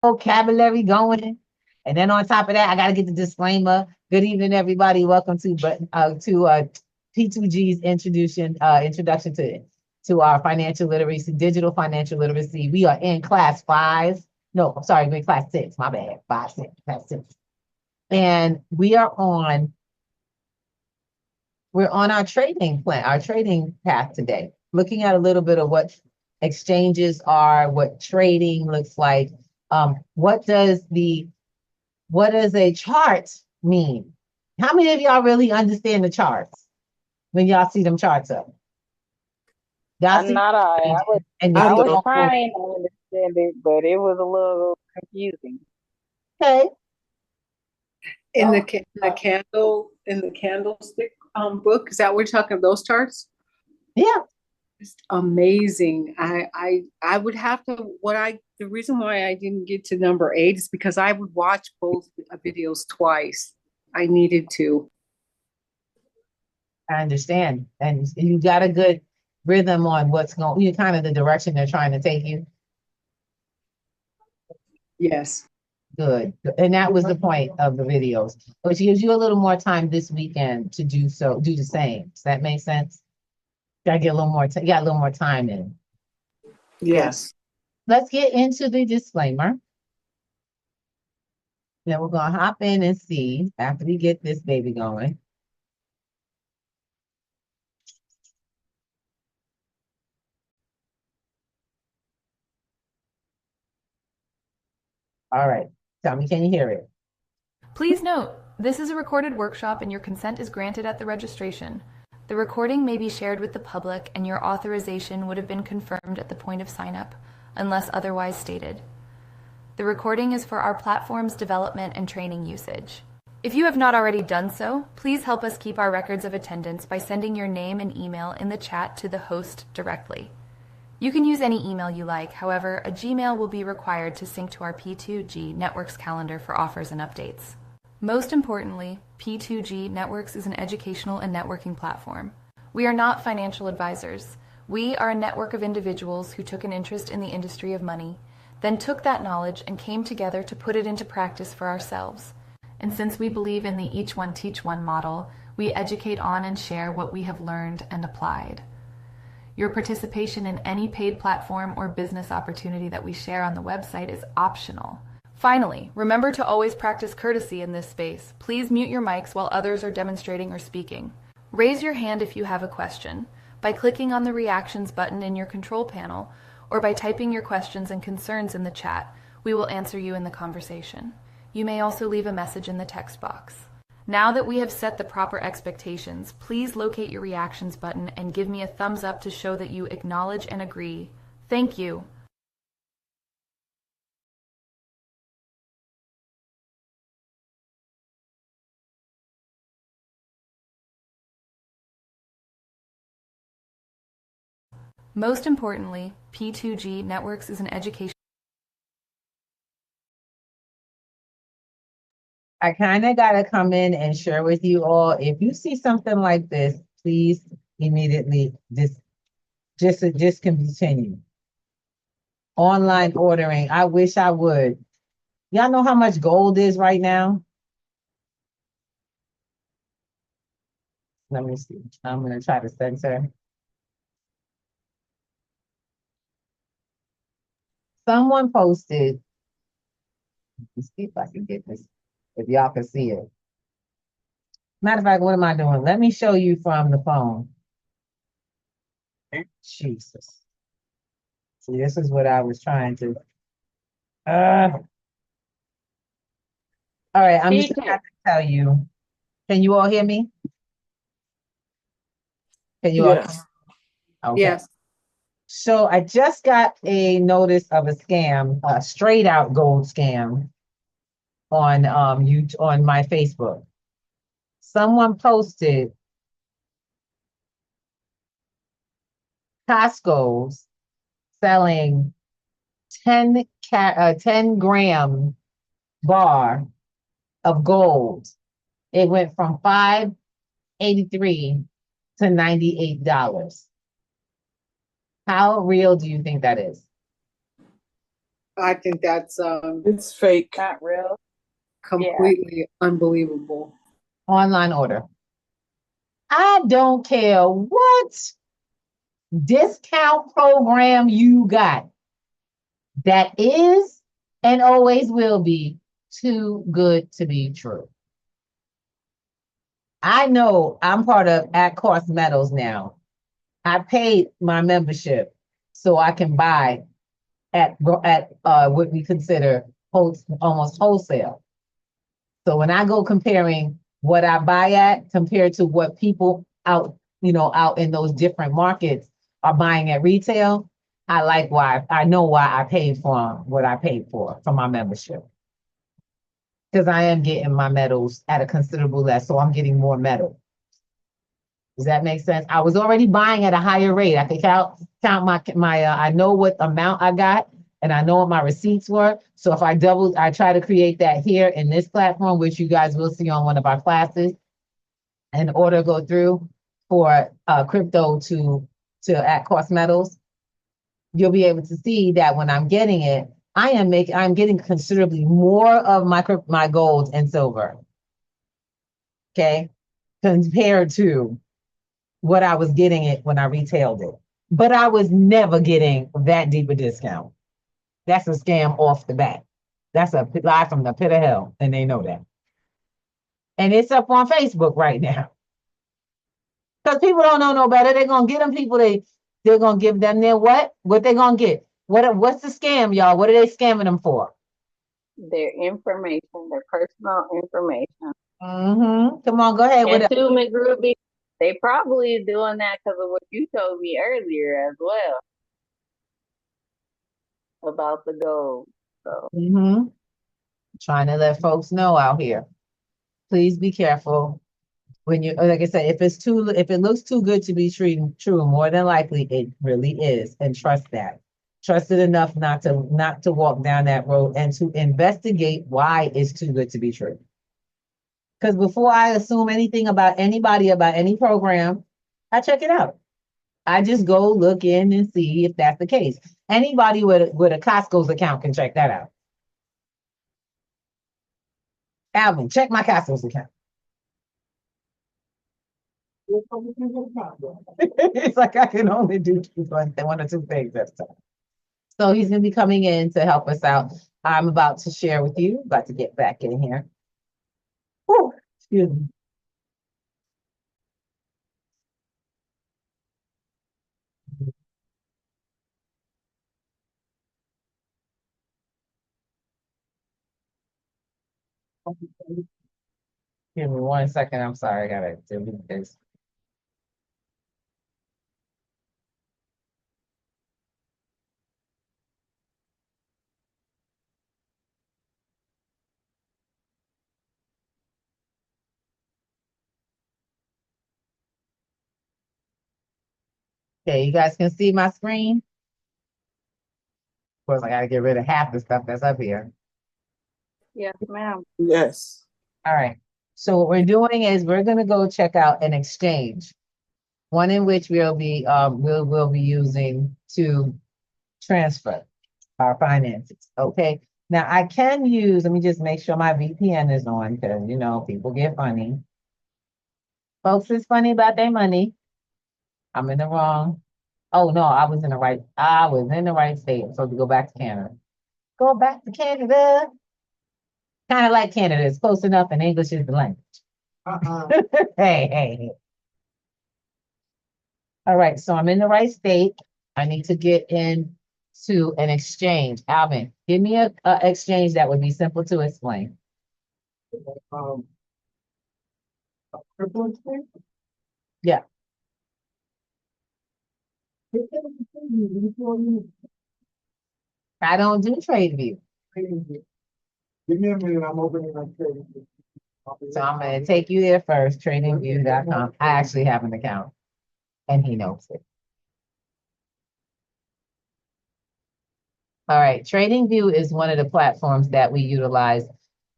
vocabulary going. And then on top of that, I got to get the disclaimer. Good evening, everybody. Welcome to P2G's introduction to our financial literacy, digital financial literacy. We are in class five. No, I'm sorry, we're in class six. My bad. Five, six, class six. And we're on our trading plan, our trading path today, looking at a little bit of what exchanges are, what trading looks like. What does a chart mean? How many of y'all really understand the charts when y'all see them charts up? Y'all I'm see not I was and you I I see was them don't. on trying to understand it, but it was a little confusing. okay. In the candlestick book, is that what we're talking those charts? Yeah, It's amazing. I would have to the reason why I didn't get to number 8 is because I would watch both videos twice. I needed to. I understand. And you got a good rhythm on what's going, you kind of the direction they're trying to take you. Yes. Good. And that was the point of the videos, which gives you a little more time this weekend to do the same. Does that make sense? Gotta get a little more, you got a little more time in. Yes. Let's get into the disclaimer. Then we're gonna hop in and see after we get this baby going. All right. Tell me, can you hear it? Please note, this is a recorded workshop and your consent is granted at the registration. The recording may be shared with the public and your authorization would have been confirmed at the point of sign-up, unless otherwise stated. The recording is for our platform's development and training usage. If you have not already done so, please help us keep our records of attendance by sending your name and email in the chat to the host directly. You can use any email you like, however, a Gmail will be required to sync to our P2G Networks calendar for offers and updates. Most importantly, P2G Networks is an educational and networking platform. We are not financial advisors. We are a network of individuals who took an interest in the industry of money, then took that knowledge and came together to put it into practice for ourselves. And since we believe in the each one teach one model, we educate on and share what we have learned and applied. Your participation in any paid platform or business opportunity that we share on the website is optional. Finally, remember to always practice courtesy in this space. Please mute your mics while others are demonstrating or speaking. Raise your hand if you have a question by clicking on the reactions button in your control panel or by typing your questions and concerns in the chat. We will answer you in the conversation. You may also leave a message in the text box. Now that we have set the proper expectations, please locate your reactions button and give me a thumbs up to show that you acknowledge and agree. Thank you. Most importantly, P2G Networks is an education. I kind of got to come in and share with you all. If you see something like this, please immediately just continue. Online ordering. I wish I would. Y'all know how much gold is right now? Let me see. I'm gonna try to censor. Someone posted. Let's see if I can get this. If y'all can see it. Matter of fact, what am I doing? Let me show you from the phone. Jesus. See, this is what I was trying to. Uh, all right, I'm just gonna Speaking. have to tell you. Can you all hear me? Can you all? Yes. Okay. Yes. So I just got a notice of a scam, a straight out gold scam on my Facebook. Someone posted Costco's selling 10-gram bar of gold. It went from 583 to $98. How real do you think that is? I think that's It's fake. Not real. completely unbelievable. Online order. I don't care what discount program you got. That is and always will be too good to be true. I know I'm part of At Cost Metals now. I paid my membership so I can buy at what we consider almost wholesale. So when I go comparing what I buy at compared to what people out in those different markets are buying at retail, I know why I paid for what I paid for my membership. Because I am getting my metals at a considerable less, so I'm getting more metal. Does that make sense? I was already buying at a higher rate. I could count my I know what amount I got and I know what my receipts were. So if I try to create that here in this platform, which you guys will see on one of our classes, and order go through for crypto to at cost metals, you'll be able to see that when I'm getting it, I'm getting considerably more of my gold and silver. Okay, compared to what I was getting it when I retailed it. But I was never getting that deep a discount. That's a scam off the bat. That's a lie from the pit of hell, and they know that. And it's up on Facebook right now. Because people don't know no better. They're gonna get them people they're gonna give them their what? What they gonna get? What's the scam, y'all? What are they scamming them for? Their information, their personal information. Mm-hmm. Come on, go ahead with And it. too, McGruby, they probably doing that because of what you told me earlier as well about the gold. So Mm-hmm. Trying to let folks know out here. Please be careful. When you, like I said, if it looks too good to be true, more than likely it really is. And trust that. Trust it enough not to walk down that road and to investigate why it's too good to be true. Because before I assume anything about anybody, about any program, I check it out. I just go look in and see if that's the case. Anybody with a Costco's account can check that out. Alvin, check my Costco's account. It's like I can only do one or two things at a time. So he's going to be coming in to help us out. I'm about to share with you, about to get back in here. Whew, excuse me. Give me 1 second. I'm sorry. I gotta do this. Okay, you guys can see my screen. Of course, I gotta get rid of half the stuff that's up here. yes, ma'am. Yes. All right. So what we're doing is we're gonna go check out an exchange, one in which we'll be using to transfer our finances. Okay. Now I can use. Let me just make sure my VPN is on because people get funny. Folks is funny about their money. I'm in the wrong. Oh no, I was in the right. I was in the right state. I'm supposed to go back to Canada. Go back to Canada. Kind of like Canada. It's close enough, and English is the language. Hey. All right, so I'm in the right state. I need to get into an exchange. Alvin, give me a exchange that would be simple to explain. Crypto exchange? Yeah. I don't do TradeView. Give me a minute, I'm opening my trade. So I'm going to take you there first, tradingview.com. I actually have an account, and he knows it. All right, TradingView is one of the platforms that we utilize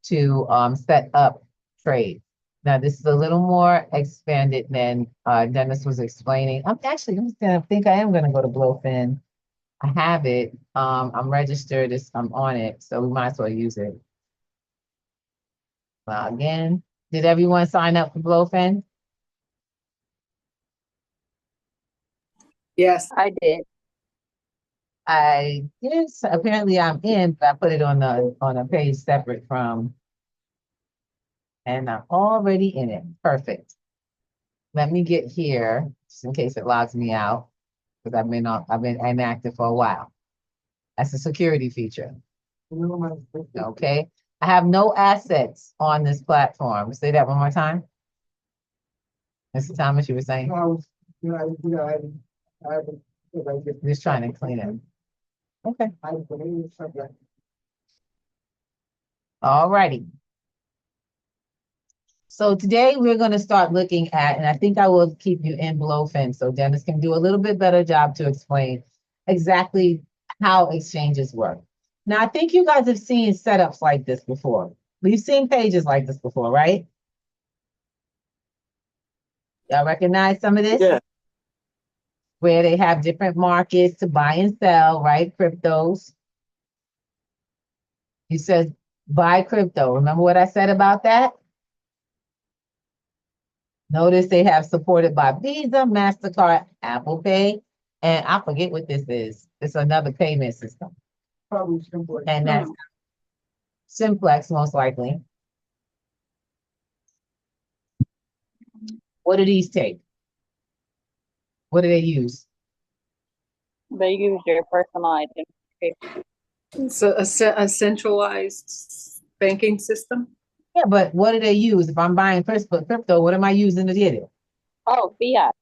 to set up trades. Now, this is a little more expanded than Dennis was explaining. I think I am going to go to Blowfin I have it. I'm registered, I'm on it, so we might as well use it. Well, again, did everyone sign up for Blowfin? Yes. I did. Yes, apparently I'm in, but I put it on a page separate from, and I'm already in it. Perfect. Let me get here, just in case it logs me out, because I've been inactive for a while. That's a security feature. Okay. I have no assets on this platform. Say that one more time. Mr. Thomas, you were saying? Just trying to clean it. Okay. All righty. So today we're going to start looking at, and I think I will keep you in Blowfin so Dennis can do a little bit better job to explain exactly how exchanges work. Now, I think you guys have seen setups like this before. We've seen pages like this before, right? Y'all recognize some of this? Yeah. Where they have different markets to buy and sell, right? Cryptos. You said buy crypto. Remember what I said about that? Notice they have supported by Visa, MasterCard, Apple Pay, and I forget what this is. It's another payment system. Probably simple. And that's Simplex, most likely. What do these take? What do they use? They use your personal identification. It's a centralized banking system. Yeah, but what do they use? If I'm buying crypto, what am I using to get it? Oh, fiat.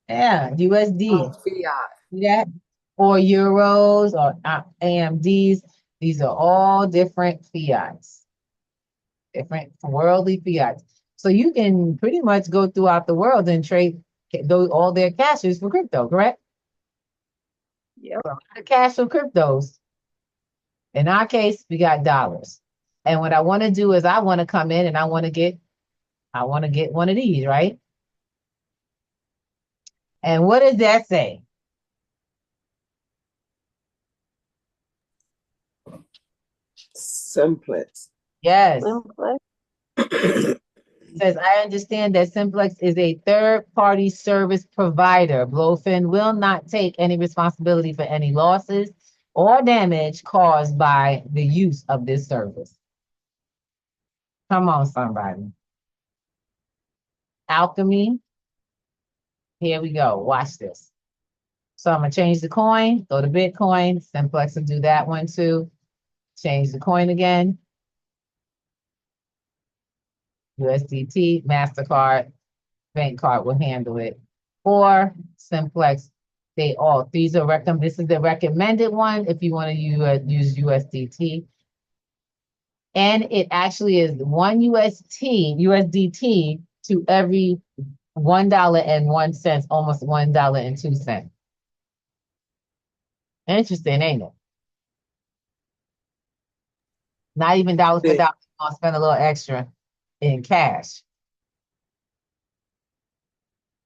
Yeah, USD. Oh, fiat. See that? Or euros or AMDs. These are all different fiats, different worldly fiats. So you can pretty much go throughout the world and trade all their cashes for crypto, correct? Yep. The cash for cryptos. In our case, we got dollars. And what I want to do is I want to come in and I want to get one of these, right? And what does that say? Simplex. Yes. Simplex. It says, I understand that Simplex is a third-party service provider. Blowfin will not take any responsibility for any losses or damage caused by the use of this service. Come on, somebody. Alchemy. Here we go. Watch this. So I'm going to change the coin, go to Bitcoin. Simplex will do that one too. Change the coin again. USDT, MasterCard, bank card will handle it. Or Simplex, these are this is the recommended one if you want to use USDT. And it actually is USDT to every $1.01, almost $1.02. Interesting, ain't it? Not even dollars for dollars. I'll spend a little extra in cash.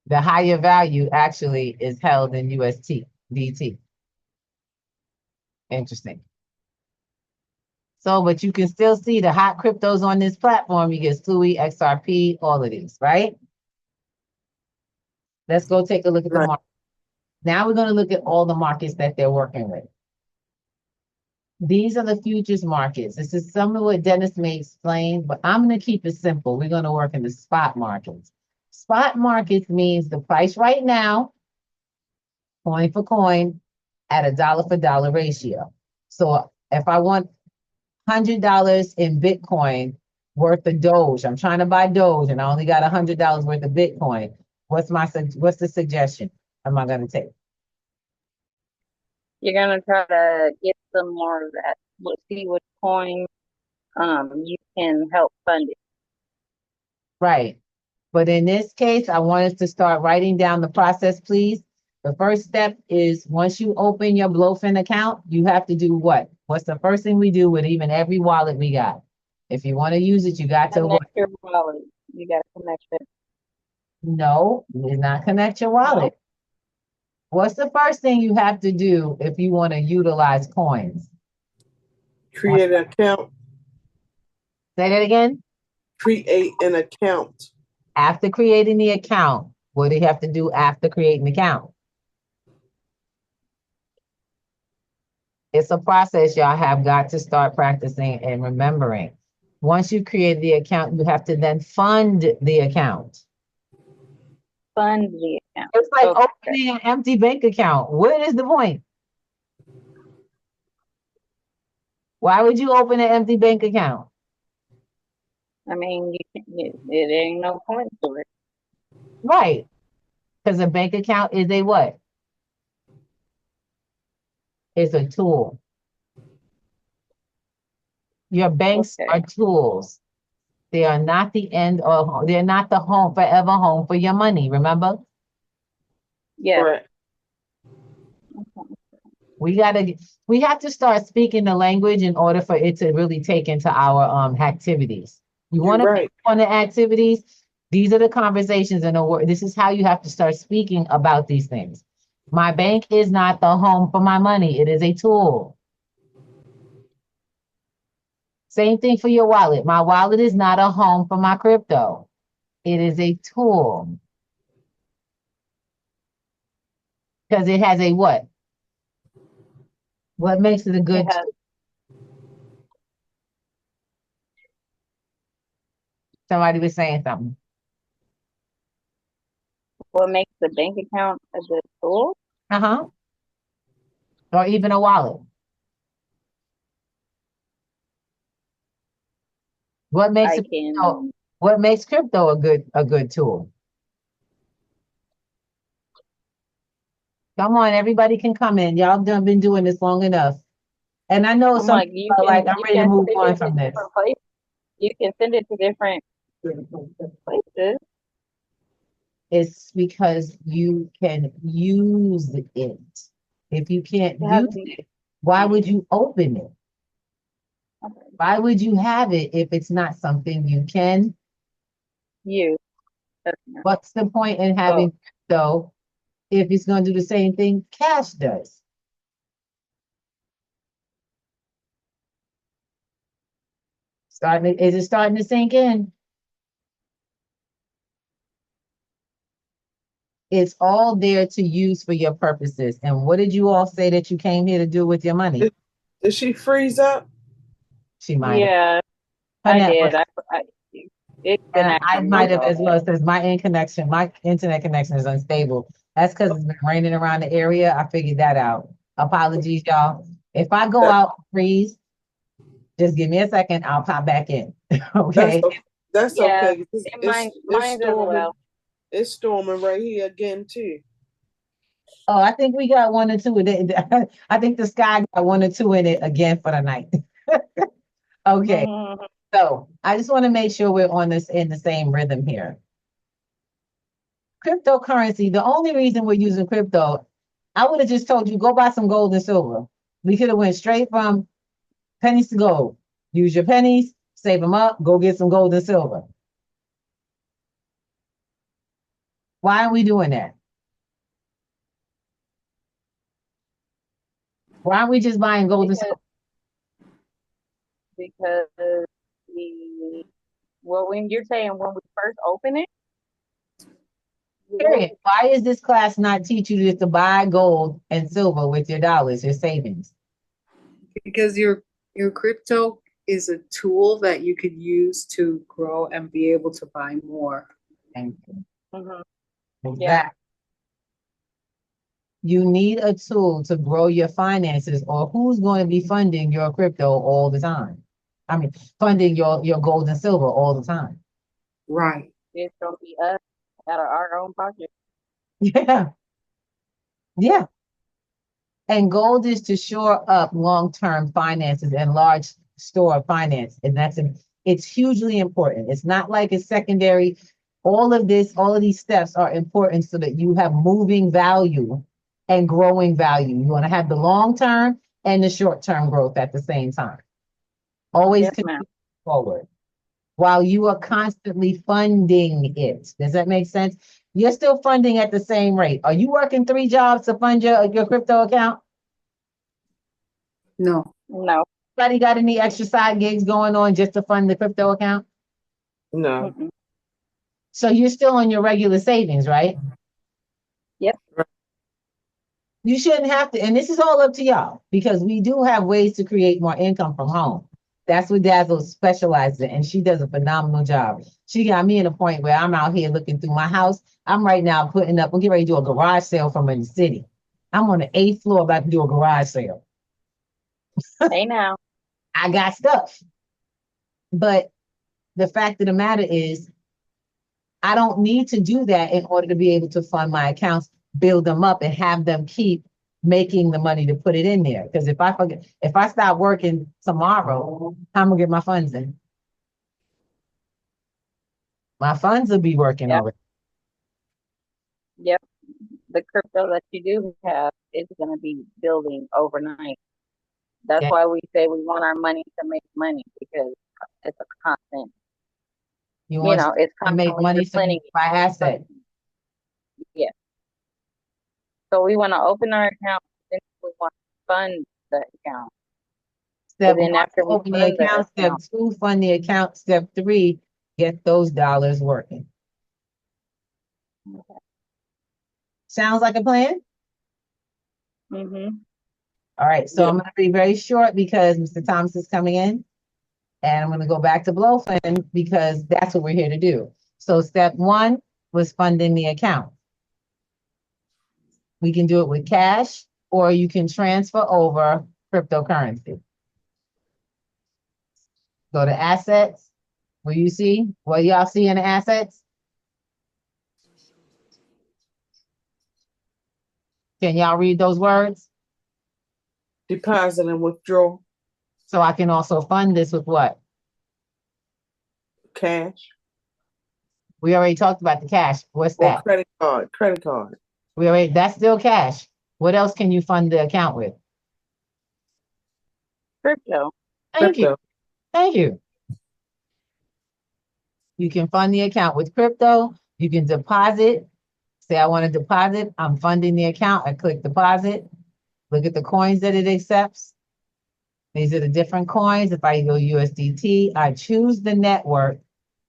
The higher value actually is held in USDT. Interesting. So, but you can still see the hot cryptos on this platform. You get SUI, XRP, all of these, right? Let's go take a look at the market. Now we're going to look at all the markets that they're working with. These are the futures markets. This is some of what Dennis may explain, but I'm going to keep it simple. We're going to work in the spot markets. Spot markets means the price right now, coin for coin, at a dollar for dollar ratio. So if I want $100 in Bitcoin worth of Doge, I'm trying to buy Doge and I only got $100 worth of Bitcoin. What's the suggestion am I going to take? You're gonna try to get some more of that. Let's see which coin you can help fund it. Right. But in this case, I want us to start writing down the process, please. The first step is once you open your Blowfin account, you have to do what? What's the first thing we do with even every wallet we got? If you want to use it, you got to Connect your wallet. You gotta connect it. No, you did not connect your wallet. What's the first thing you have to do if you want to utilize coins? Create an account. Say that again. Create an account. After creating the account, what do you have to do after creating the account? It's a process y'all have got to start practicing and remembering. Once you create the account, you have to then fund the account. Fund the account. It's like Okay. opening an empty bank account. What is the point? Why would you open an empty bank account? I mean, it ain't no point to it. Right. Because a bank account is a what? It's a tool. Your banks Okay. are tools. They are not the end of, they're not the home, forever home for your money, remember? Yeah. Correct. We have to start speaking the language in order for it to really take into our activities. You You're want to right. on the activities, these are the conversations in the word. This is how you have to start speaking about these things. My bank is not the home for my money. It is a tool. Same thing for your wallet. My wallet is not a home for my crypto. It is a tool. Because it has a what? What makes it a good It has- tool? Somebody was saying something. What makes the bank account a good tool? Uh-huh. Or even a wallet. What makes I it, can. what makes crypto a good tool? Come on, everybody can come in. Y'all done been doing this long enough. And I know I'm some like, people are like, I'm ready to move send on it to from this. different places. You can send it to different places. It's because you can use it. If you can't It has use to be- it, why would you open it? Okay. Why would you have it if it's not something you can? You. That's not- What's the point in having crypto if it's going to do the same thing cash does? Is it starting to sink in? It's all there to use for your purposes. And what did you all say that you came here to do with your money? Did she freeze up? She might have. Yeah, Her I network. did. It's been And I acting might have up. as well, says my internet connection is unstable. That's because it's been raining around the area. I figured that out. Apologies, y'all. If I go out and freeze, just give me a second. I'll pop back in. Okay. That's Yeah, okay. Mine as well. It's storming right here again too. Oh, I think we got one or two. I think the sky got one or two in it again for the night. Okay. Mhm. So I just want to make sure we're on this in the same rhythm here. Cryptocurrency, the only reason we're using crypto, I would have just told you, go buy some gold and silver. We could have went straight from pennies to gold. Use your pennies, save them up, go get some gold and silver. Why are we doing that? Why aren't we just buying gold and silver? Because when you're saying when we first open it, Period. Why is this class not teach you just to buy gold and silver with your dollars, your savings? Because your crypto is a tool that you could use to grow and be able to buy more. Thank you. Mhm. Exactly. You need a tool to grow your finances, or who's going to be funding your crypto all the time? I mean, funding your gold and silver all the time. Right. It's gonna be us out of our own pocket. Yeah. Yeah. And gold is to shore up long-term finances and large store of finance. And it's hugely important. It's not like it's secondary. All of these steps are important so that you have moving value and growing value. You want to have the long-term and the short-term growth at the same time. Always Yes, continue ma'am. forward while you are constantly funding it. Does that make sense? You're still funding at the same rate. Are you working 3 jobs to fund your crypto account? No, No. Anybody got any extra side gigs going on just to fund the crypto account? No. Mm-mm. So you're still on your regular savings, right? Yep. You shouldn't have to, and this is all up to y'all because we do have ways to create more income from home. That's what Dazzle specializes in, and she does a phenomenal job. She got me in a point where I'm out here looking through my house. I'm right now putting up, we're getting ready to do a garage sale from in the city. I'm on the 8th floor about to do a garage sale. Hey now. I got stuff. But the fact of the matter is, I don't need to do that in order to be able to fund my accounts, build them up, and have them keep making the money to put it in there. Because if I stop working tomorrow, how am I gonna get my funds in? My funds will be working Yep. already. Yep. The crypto that you do have is going to be building overnight. That's Okay. why we say we want our money to make money because it's a constant, You you want know, it's to make constantly money so you replenishing. buy assets. Yeah. So we want to open our account, then we want to fund the account. Step And then one, after we open the fund the account. Step account, 2, fund the account. Step 3, get those dollars working. Sounds like a plan? mm-hmm. All right, so Yeah. I'm gonna be very short because Mr. Thomas is coming in. And I'm gonna go back to Blowfin because that's what we're here to do. So step 1 was funding the account. We can do it with cash or you can transfer over cryptocurrency. Go to assets. Will you see? What y'all see in the assets? Can y'all read those words? Deposit and withdraw So I can also fund this with what? cash We already talked about the cash. What's or that? credit card. Credit card. That's still cash. What else can you fund the account with? Crypto. Thank you. Crypto. Thank you. You can fund the account with crypto. You can deposit. Say, I want to deposit. I'm funding the account. I click deposit. Look at the coins that it accepts. These are the different coins. If I go USDT, I choose the network.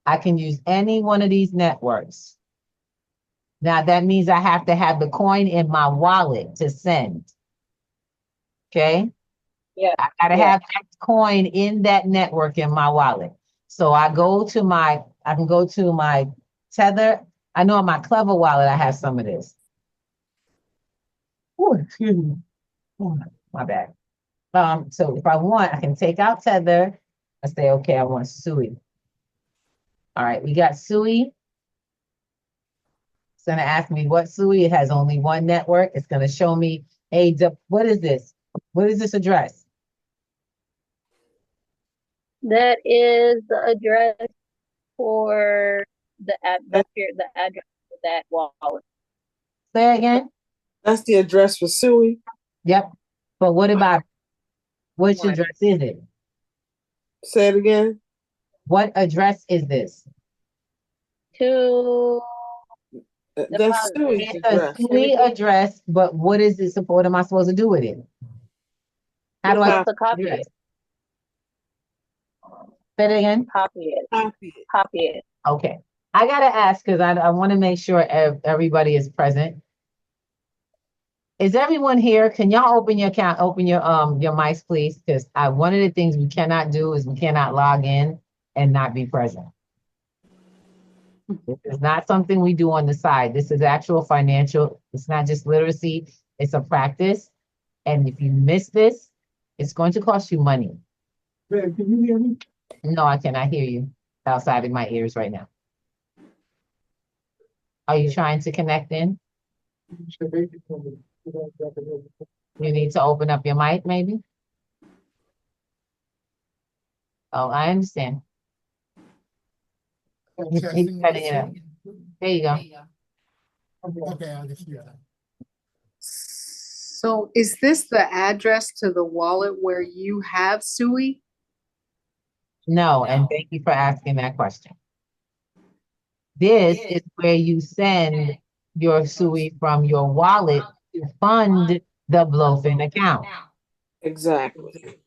I can use any one of these networks. Now, that means I have to have the coin in my wallet to send. Okay? Yeah. I gotta Yeah. have that coin in that network in my wallet. So I can go to my Tether. I know in my Clever wallet, I have some of this. Ooh, excuse me. Oh, my bad. So if I want, I can take out Tether. I say, okay, I want Sui. All right, we got Sui. It's gonna ask me what Sui. It has only one network. It's gonna show me, hey, what is this? What is this address? That is the address for the address for that wallet. Say it again. That's the address for Suey. Yep. But what about which Right. address is it? Say it again. What address is this? To That's deposit. Suey's It's a address. Sui address, but what is it? What am I supposed to do with it? How do I to copy address? it. Say it again. Copy it. Copy it. Copy it. Okay. I gotta ask because I want to make sure everybody is present. Is everyone here? Can y'all open your account, open your mics, please? Because one of the things we cannot do is we cannot log in and not be present. This is not something we do on the side. This is actual financial. It's not just literacy. It's a practice. And if you miss this, it's going to cost you money. Man, can you hear me? No, I cannot hear you outside of my ears right now. Are you trying to connect in? You need to open up your mic, maybe? Oh, I understand. He's cutting it up. There you go. Okay, I can hear that. so is this the address to the wallet where you have Sui? No, and thank you for asking that question. This is where you send your SUI from your wallet to fund the Blowfin account. Exactly.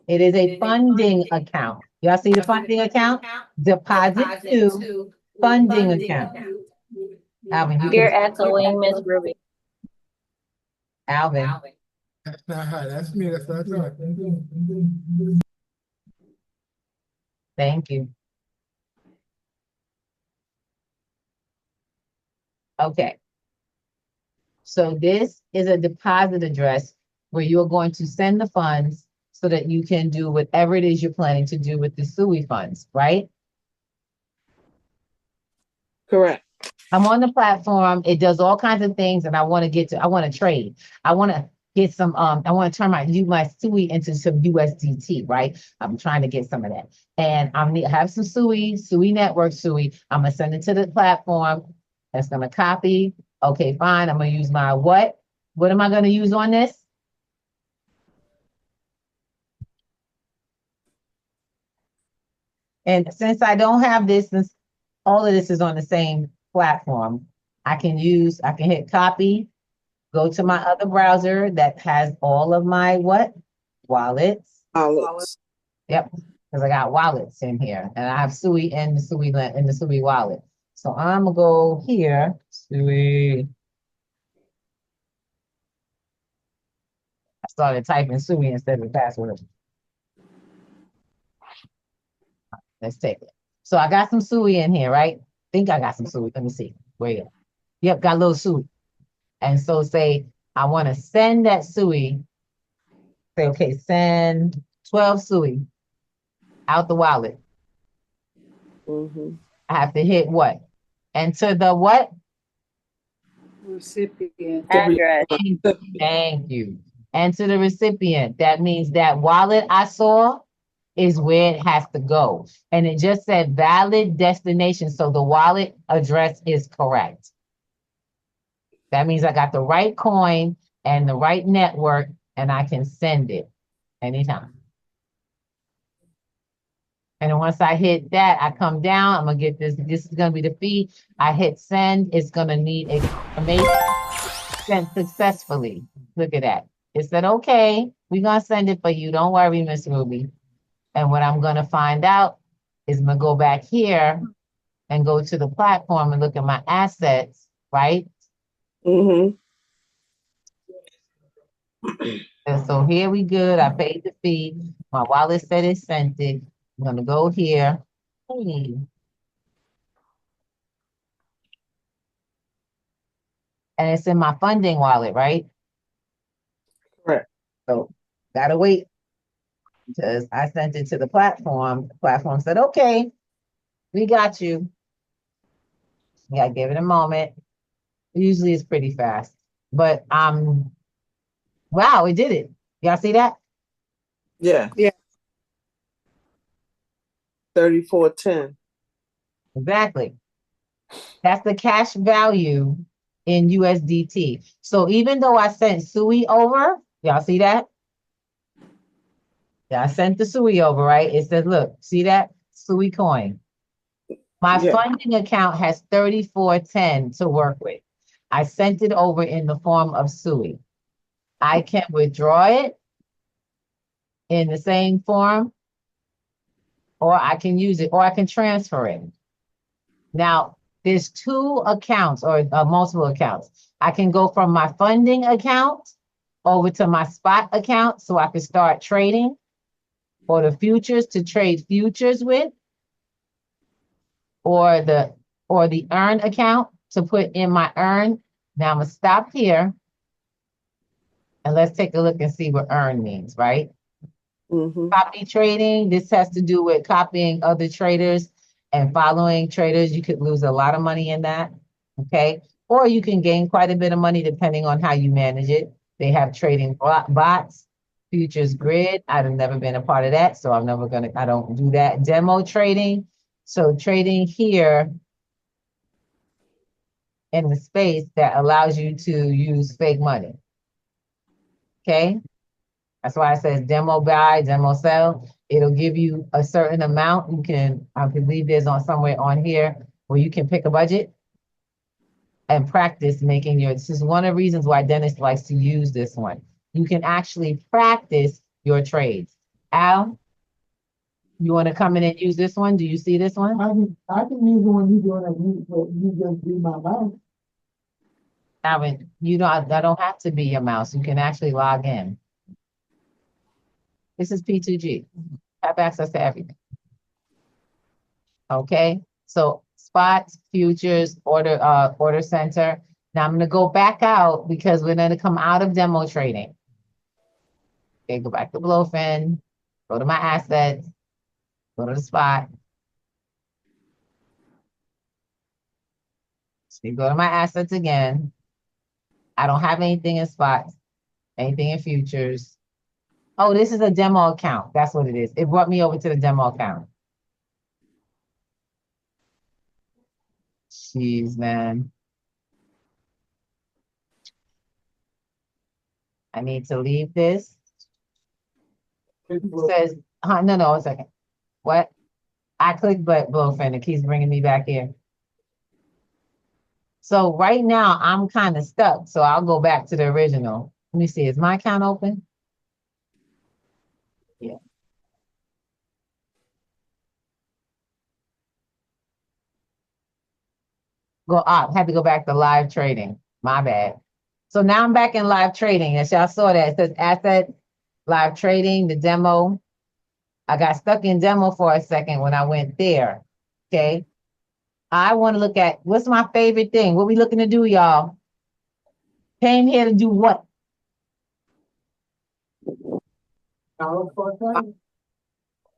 It is a funding account. Y'all see the funding account? Deposit to funding account. Alvin, you You're can, echoing, Miss Ruby. Alvin, That's not her, that's me, that's not her. thank you. Okay. So this is a deposit address where you're going to send the funds so that you can do whatever it is you're planning to do with the SUI funds, right? Correct. I'm on the platform. It does all kinds of things, and I want to trade. I want to get some, I want to turn my SUI into some USDT, right? I'm trying to get some of that. And have some SUI network SUI. I'm gonna send it to the platform. That's gonna copy. Okay, fine. I'm gonna use my what? What am I gonna use on this? And since I don't have this, since all of this is on the same platform, I can hit copy, go to my other browser that has all of my what? Wallets. Wallets. Yep, because I got wallets in here and I have SUI in the SUI wallet. So I'm gonna go here, SUI. I started typing SUI instead of the password. Let's take it. So I got some SUI in here, right? Think I got some SUI. Let me see. Wait. Yep, got a little SUI. And so say I want to send that SUI. Say, okay, send 12 SUI out the wallet. Mm-hmm. I have to hit what? Enter the what? Recipient. Address. Thank you. Enter the recipient. That means that wallet I saw is where it has to go. And it just said valid destination. So the wallet address is correct. That means I got the right coin and the right network, and I can send it anytime. And then once I hit that, I come down, I'm gonna get this. This is gonna be the fee. I hit send. It's gonna need a confirmation sent successfully. Look at that. It said, okay, we're gonna send it for you. Don't worry, Miss Ruby. And what I'm gonna find out is I'm gonna go back here and go to the platform and look at my assets, right? Mm-hmm. And so here we good. I paid the fee. My wallet said it sent it. I'm gonna go here. Hey. And it's in my funding wallet, right? Correct. So gotta wait because I sent it to the platform. The platform said, okay, we got you. Yeah, give it a moment. Usually it's pretty fast. But wow, it did it. Y'all see that? Yeah. Yeah. 3410. Exactly. That's the cash value in USDT. So even though I sent SUI over, y'all see that? Yeah, I sent the SUI over, right? It says, look, see that? SUI coin. My Yeah. funding account has 3410 to work with. I sent it over in the form of SUI. I can withdraw it in the same form, or I can use it, or I can transfer it. Now, there's two accounts or multiple accounts. I can go from my funding account over to my spot account so I can start trading, or the futures to trade futures with, or the earn account to put in my earn. Now I'm gonna stop here and let's take a look and see what earn means, right? Mm-hmm. Copy trading, this has to do with copying other traders and following traders. You could lose a lot of money in that, okay? Or you can gain quite a bit of money depending on how you manage it. They have trading bots, futures grid. I've never been a part of that, so I don't do that. Demo trading. So trading here in the space that allows you to use fake money, okay? That's why it says demo buy, demo sell. It'll give you a certain amount. I believe there's somewhere on here where you can pick a budget and practice making your, this is one of the reasons why Dennis likes to use this one. You can actually practice your trades. Al, you want to come in and use this one? Do you see this one? I can use the one you doing that you just do my mouth. Alvin, you don't, that don't have to be your mouse. You can actually log in. This is P2G. Have access to everything. Okay, so spots, futures, order center. Now I'm gonna go back out because we're gonna come out of demo trading. Okay, go back to Blowfin, go to my assets, go to the spot. So you go to my assets again. I don't have anything in spots, anything in futures. Oh, this is a demo account. That's what it is. It brought me over to the demo account. Jeez, man. I need to leave this. It says, no, 1 second. What? I clicked but Blowfin. It keeps bringing me back here. So right now I'm kind of stuck. So I'll go back to the original. Let me see. Is my account open? Yeah. Go up. Had to go back to live trading. My bad. So now I'm back in live trading. As y'all saw that, it says asset, live trading, the demo. I got stuck in demo for a second when I went there. Okay. I want to look at what's my favorite thing. What we looking to do, y'all? Came here to do what? Dollar for a trade.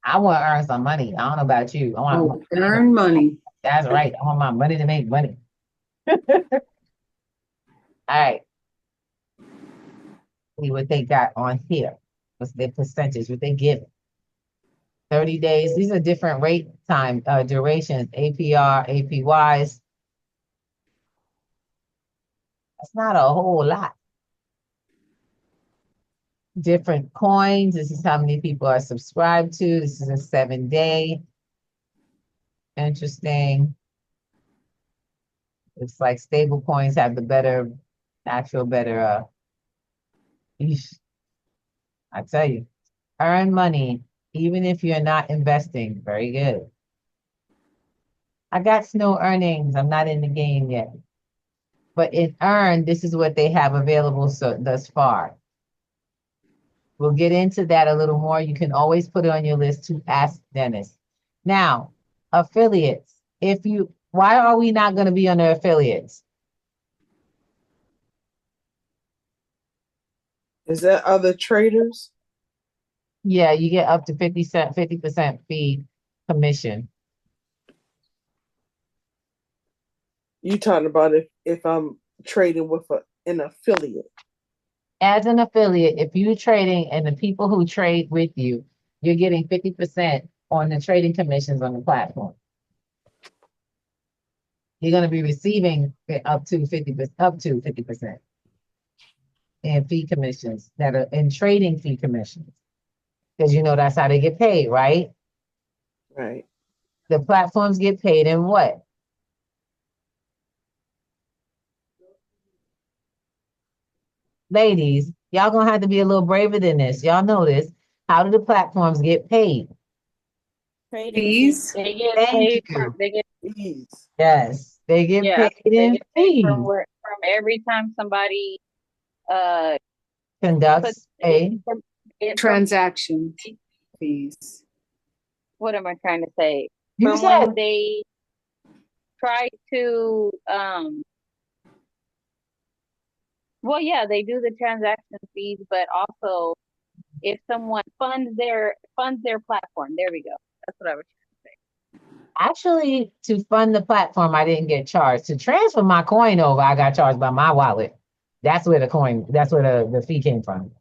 I want to earn some money. I don't know about you. I want Oh, earn money. That's right. I want my money to make money. All right. See what they got on here. What's their percentage? What they give? 30 days. These are different rate time durations. APR, APYs. That's not a whole lot. Different coins. This is how many people are subscribed to. This is a 7-day. Interesting. It's like stable coins have the better, eesh. I tell you, earn money even if you're not investing. Very good. I got no earnings. I'm not in the game yet. But in earn, this is what they have available so thus far. We'll get into that a little more. You can always put it on your list to ask Dennis. Now, affiliates. Why are we not going to be under affiliates? Is that other traders? Yeah, you get up to 50% fee commission. You talking about if I'm trading with an affiliate? As an affiliate, if you're trading and the people who trade with you, you're getting 50% on the trading commissions on the platform. You're going to be receiving up to 50% in fee commissions that are in trading fee commissions. Because that's how they get paid, right? Right. The platforms get paid in what? Ladies, y'all gonna have to be a little braver than this. Y'all know this. How do the platforms get paid? Fees. They get Thank paid you. from, they get, Fees. Yes, they get yeah, paid they in get paid fees. from every time somebody, Conducts puts a Transaction fees. what am I trying to say? you From when said they try to, well, yeah, they do the transaction fees, but also if someone funds their platform, there we go. That's what I was actually to fund the platform, I didn't get charged. To transfer my coin over, I got charged by my wallet. That's where the fee came from.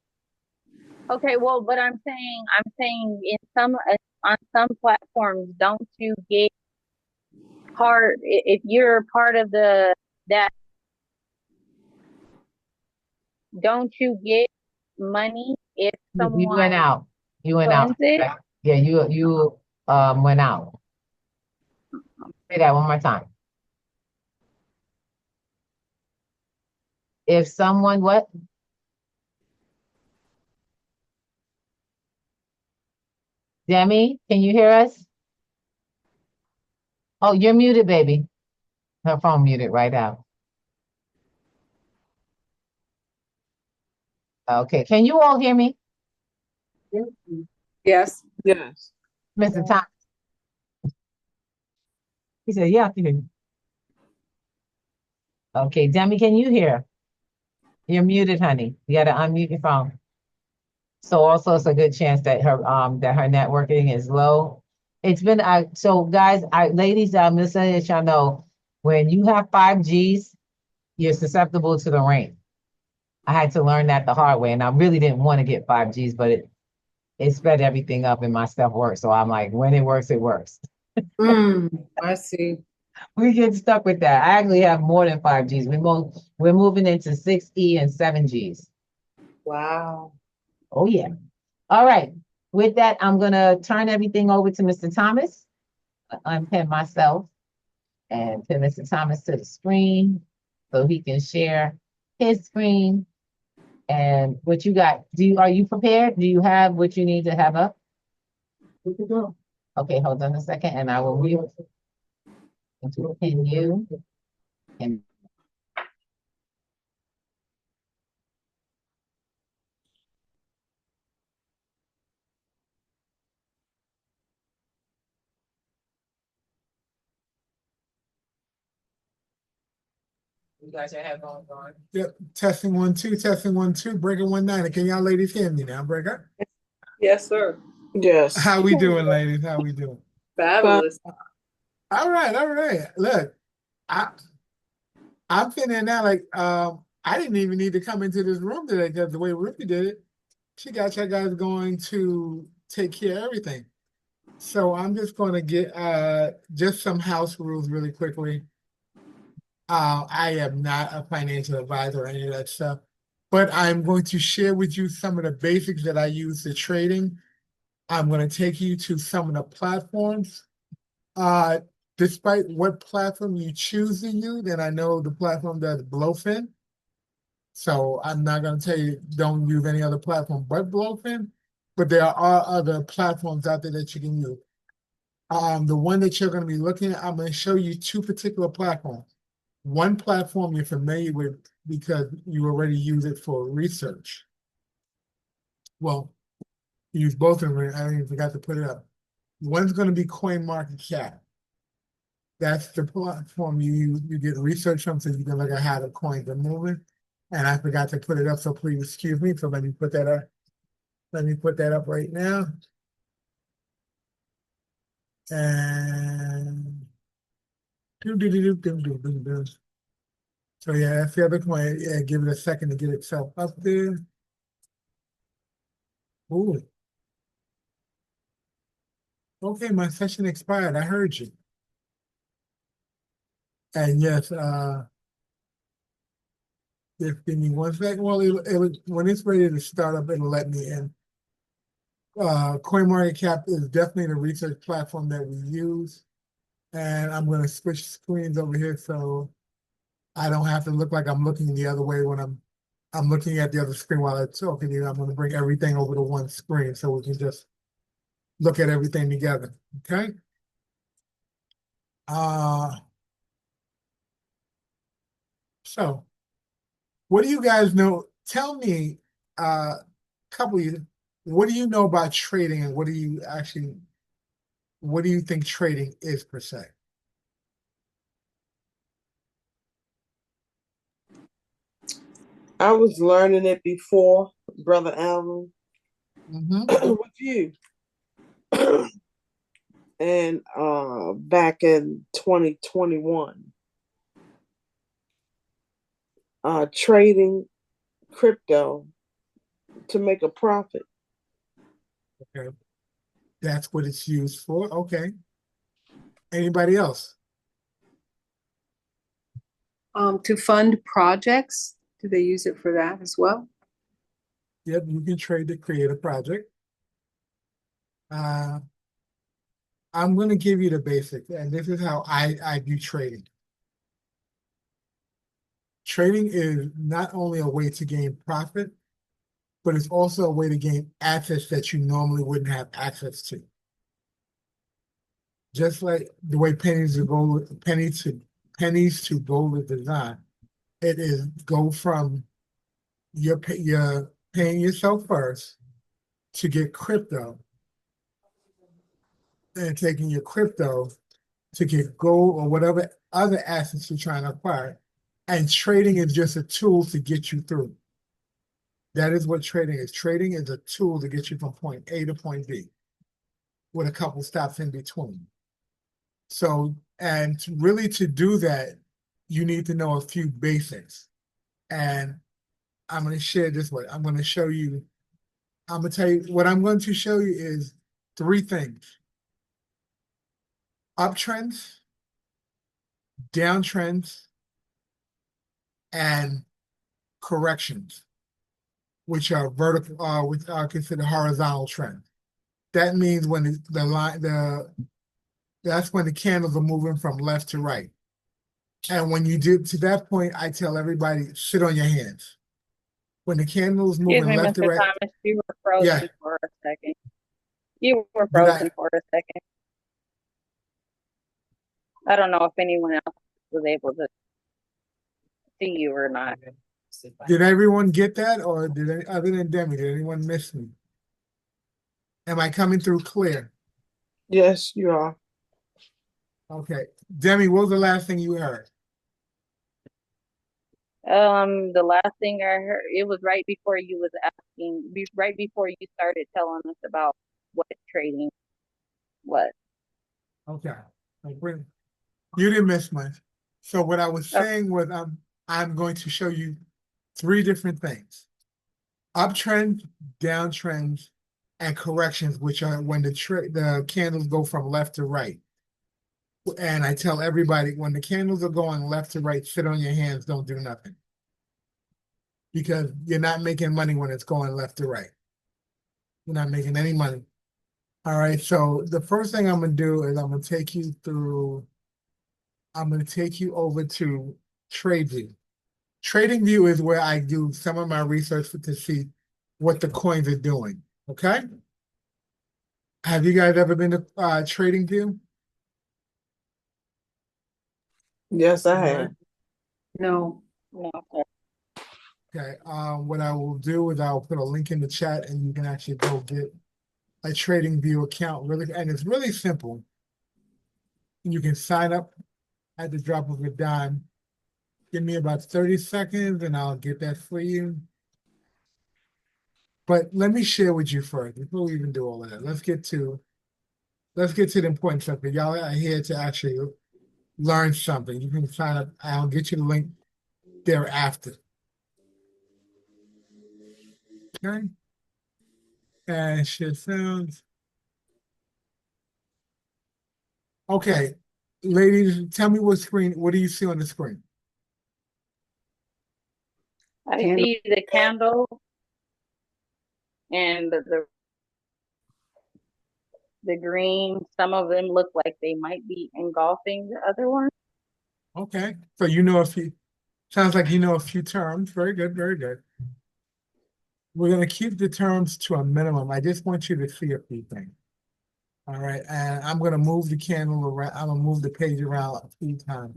okay. Well, but I'm saying in some on some platforms, don't you get if you're part of that, don't you get money if You went someone out. You went out. funds it? Yeah, you went out. Say that one more time. if someone, what? Demi, can you hear us? Oh, you're muted, baby. Her phone muted right out. Okay, can you all hear me? Yes. Yes. Mr. Thomas? He said, yeah, I can hear you. Okay, Demi, can you hear? You're muted, honey. You gotta unmute your phone. So also it's a good chance that her networking is low. It's been so guys, ladies, I'm just saying that y'all know when you have 5Gs, you're susceptible to the rain. I had to learn that the hard way, and I really didn't want to get 5Gs, but it sped everything up and my stuff works. So I'm like, when it works, it works. I see. We get stuck with that. I actually have more than 5Gs. We're moving into 6E and 7Gs. Wow. Oh yeah. All right. With that, I'm gonna turn everything over to Mr. Thomas. Unpin myself and pin Mr. Thomas to the screen so he can share his screen. And what you got? Are you prepared? Do you have what you need to have up? Good to go. Okay, hold on a second, and I will mute to pin you. And you guys are headphones on. Yep, testing 1 2, testing 1 2, breaker 1 9. Can y'all ladies hear me now, breaker? Yes, sir. Yes. How we doing, ladies? How we doing? Fabulous. All right, all right. Look, I'm feeling now like I didn't even need to come into this room today because the way Ruthie did it, she got you guys going to take care of everything. So I'm just going to get just some house rules really quickly. I am not a financial advisor or any of that stuff, but I'm going to share with you some of the basics that I use for trading. I'm going to take you to some of the platforms. Despite what platform you choose to use, and I know the platform does Blowfin, so I'm not going to tell you don't use any other platform but Blowfin, but there are other platforms out there that you can use. The one that you're going to be looking at, I'm going to show you two particular platforms. One platform you're familiar with because you already use it for research. Well, you use both of them. I even forgot to put it up. One's going to be CoinMarketCap. That's the platform you get research from, so you can look at how the coins are moving. And I forgot to put it up, so please excuse me. So let me put that up. Let me put that up right now. And so yeah, that's the other coin. Yeah, give it a second to get itself up there. Ooh. Okay, my session expired. I heard you. And yes, just give me 1 second. Well, when it's ready to start up, it'll let me in. CoinMarketCap is definitely the research platform that we use. And I'm going to switch screens over here so I don't have to look like I'm looking the other way when I'm looking at the other screen while I'm talking to you. I'm going to bring everything over to one screen so we can just look at everything together. Okay. So what do you guys know? Tell me, couple of you, what do you know about trading and what do you think trading is per se? I was learning it before, Brother Alvin, Mm-hmm. with you. And back in 2021, trading crypto to make a profit. Okay. That's what it's used for. Okay. Anybody else? To fund projects, do they use it for that as well? Yep, you can trade to create a project. I'm going to give you the basics, and this is how I do trading. Trading is not only a way to gain profit, but it's also a way to gain assets that you normally wouldn't have access to. Just like the way pennies to gold is designed, it is go from you're paying yourself first to get crypto, and taking your crypto to get gold or whatever other assets you're trying to acquire. And trading is just a tool to get you through. That is what trading is. Trading is a tool to get you from point A to point B with a couple stops in between. So, and really to do that, you need to know a few basics. And I'm going to share this way. I'm going to show you, I'm going to tell you, what I'm going to show you is 3 things. Uptrends, downtrends, and corrections, which are vertical, which are considered horizontal trends. That means when that's when the candles are moving from left to right. And when you get to that point, I tell everybody, sit on your hands. When the candle is Excuse moving me, left to Mr. right, Thomas, you were frozen yeah. for a second. You were Did I- frozen for a second. I don't know if anyone else was able to see you or not. Did everyone get that, or other than Demi, did anyone miss me? Am I coming through clear? Yes, you are. Okay. Demi, what was the last thing you heard? The last thing I heard, it was right before you was asking, right before you started telling us about what trading was. Okay. You didn't miss much. So what I was Okay. saying was I'm going to show you 3 different things. Uptrends, downtrends, and corrections, which are when the candles go from left to right. And I tell everybody, when the candles are going left to right, sit on your hands, don't do nothing. Because you're not making money when it's going left to right. You're not making any money. All right, so the first thing I'm going to do is I'm going to take you over to TradeView. TradingView is where I do some of my research to see what the coins are doing, okay? Have you guys ever been to TradingView? Yes, I have. No. No, sir. Okay, what I will do is I'll put a link in the chat and you can actually go get a TradingView account, really, and it's really simple. You can sign up at the drop of a dime. Give me about 30 seconds and I'll get that for you. But let me share with you first, before we even do all of that. Let's get to the important stuff, because y'all are here to actually learn something. You can sign up. I'll get you the link thereafter. Okay. And share sounds. Okay, ladies, tell me what do you see on the screen? I Candle. see the candle and the green. Some of them look like they might be engulfing the other one. Okay, so sounds like you know a few terms. Very good, very good. We're gonna keep the terms to a minimum. I just want you to see a few things. All right, and I'm gonna move the candle around. I'm gonna move the page around a few times.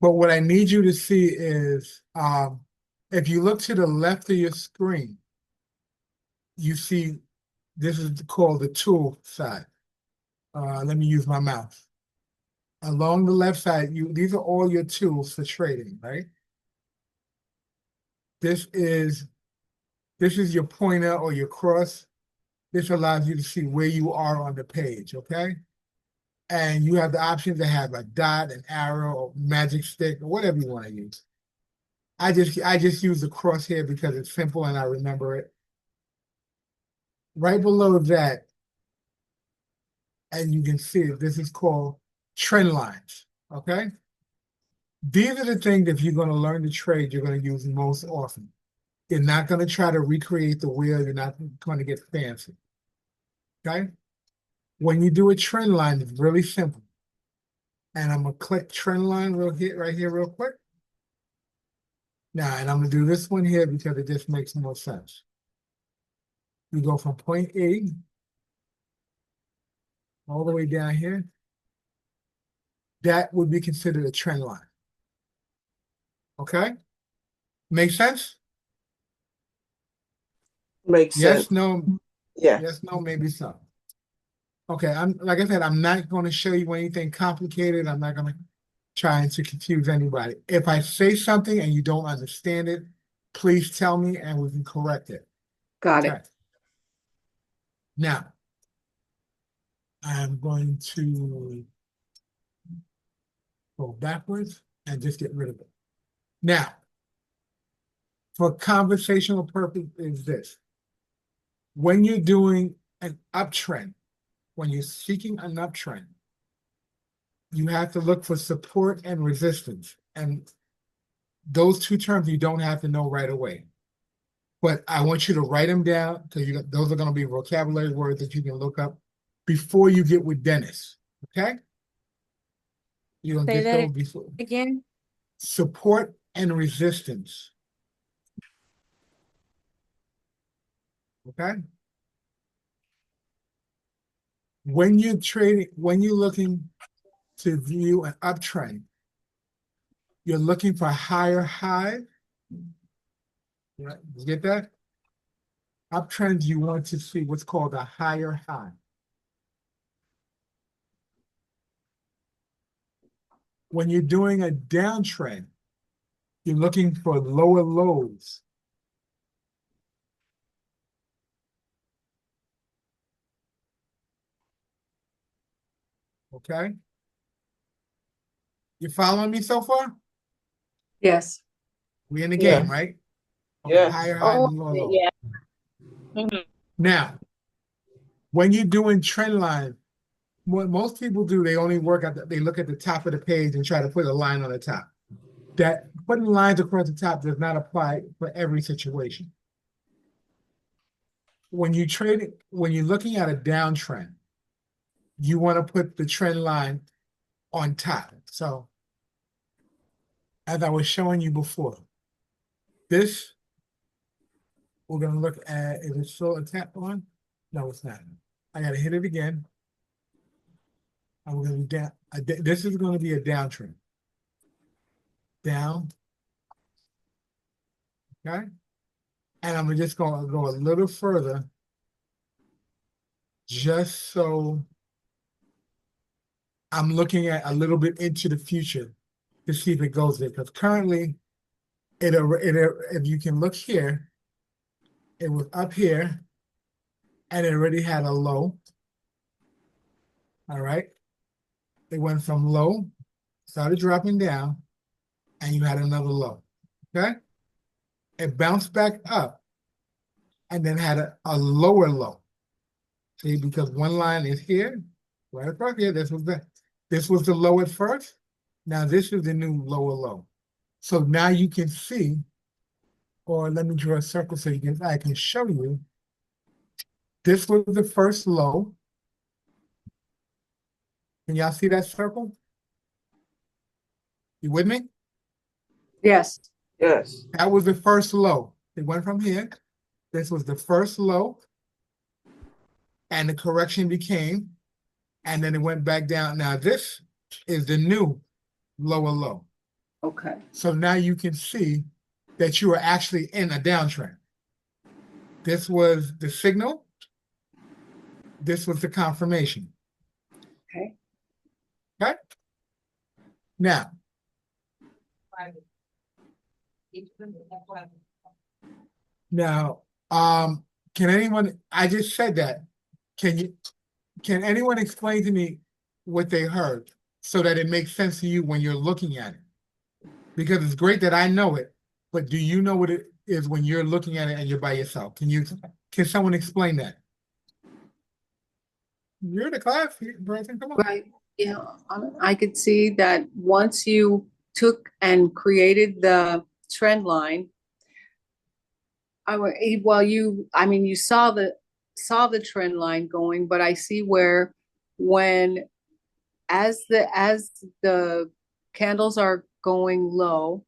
But what I need you to see is, if you look to the left of your screen, you see this is called the tool side. Let me use my mouse. Along the left side, these are all your tools for trading, right? This is your pointer or your cross. This allows you to see where you are on the page, okay? And you have the option to have a dot, an arrow, or magic stick, or whatever you want to use. I just use the crosshair because it's simple and I remember it. Right below that, and you can see it, this is called trend lines, okay? These are the things, if you're going to learn to trade, you're going to use most often. You're not going to try to recreate the wheel. You're not going to get fancy, okay? When you do a trend line, it's really simple. And I'm going to click trend line right here real quick. Now, and I'm gonna do this one here because it just makes more sense. We go from point A all the way down here. That would be considered a trend line. Okay? Make sense? Makes Yes, sense. no, Yes. yes, no, maybe so. Okay, I'm like I said, I'm not going to show you anything complicated. I'm not going to try to confuse anybody. If I say something and you don't understand it, please tell me and we can correct it. Got Okay. it. Now, I'm going to go backwards and just get rid of it. Now, for conversational purpose is this. When you're doing an uptrend, when you're seeking an uptrend, you have to look for support and resistance. And those two terms you don't have to know right away. But I want you to write them down because those are going to be vocabulary words that you can look up before you get with Dennis. Okay? You don't Say get that those before. again? Support and resistance. Okay? When you're trading, when you're looking to view an uptrend, you're looking for higher highs. Right? You get that? Uptrends, you want to see what's called a higher high. When you're doing a downtrend, you're looking for lower lows. Okay? You following me so far? Yes. We in the Yeah. game, right? Okay, Yes. higher highs Oh, and lower lows. yeah. Mhm. Now, when you're doing trend lines, what most people do, they only work at they look at the top of the page and try to put a line on the top. That putting lines across the top does not apply for every situation. When you're looking at a downtrend, you want to put the trend line on top. So, as I was showing you before, this we're gonna look at, is it still a tap on? No, it's not. I gotta hit it again. I'm gonna be down. This is gonna be a downtrend. Down. Okay. And I'm just gonna go a little further, just so I'm looking at a little bit into the future to see if it goes there. Because currently, if you can look here, it was up here, and it already had a low. All right. It went from low, started dropping down, and you had another low. Okay. It bounced back up and then had a lower low. See, because one line is here, right across here. This was the low at first. Now this is the new lower low. So now you can see, or let me draw a circle so I can show you. This was the first low. Can y'all see that circle? You with me? Yes. Yes. That was the first low. It went from here. This was the first low. And the correction became, and then it went back down. Now this is the new lower low. Okay. So now you can see that you are actually in a downtrend. This was the signal. This was the confirmation. Okay. Okay. Now, can anyone, I just said that. Can anyone explain to me what they heard so that it makes sense to you when you're looking at it? Because it's great that I know it, but do you know what it is when you're looking at it and you're by yourself? Can someone explain that? You're in the class, Bryson, come on. Right. Yeah. I could see that once you took and created the trend line, you saw the trend line going, but I see where when as the candles are going low,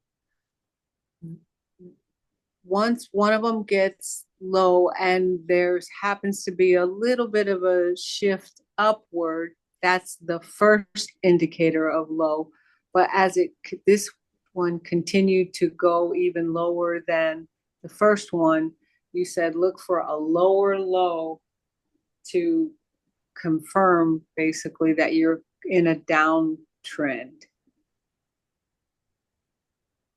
once one of them gets low and there's happens to be a little bit of a shift upward, that's the first indicator of low. But as this one continued to go even lower than the first one, you said look for a lower low to confirm basically that you're in a downtrend.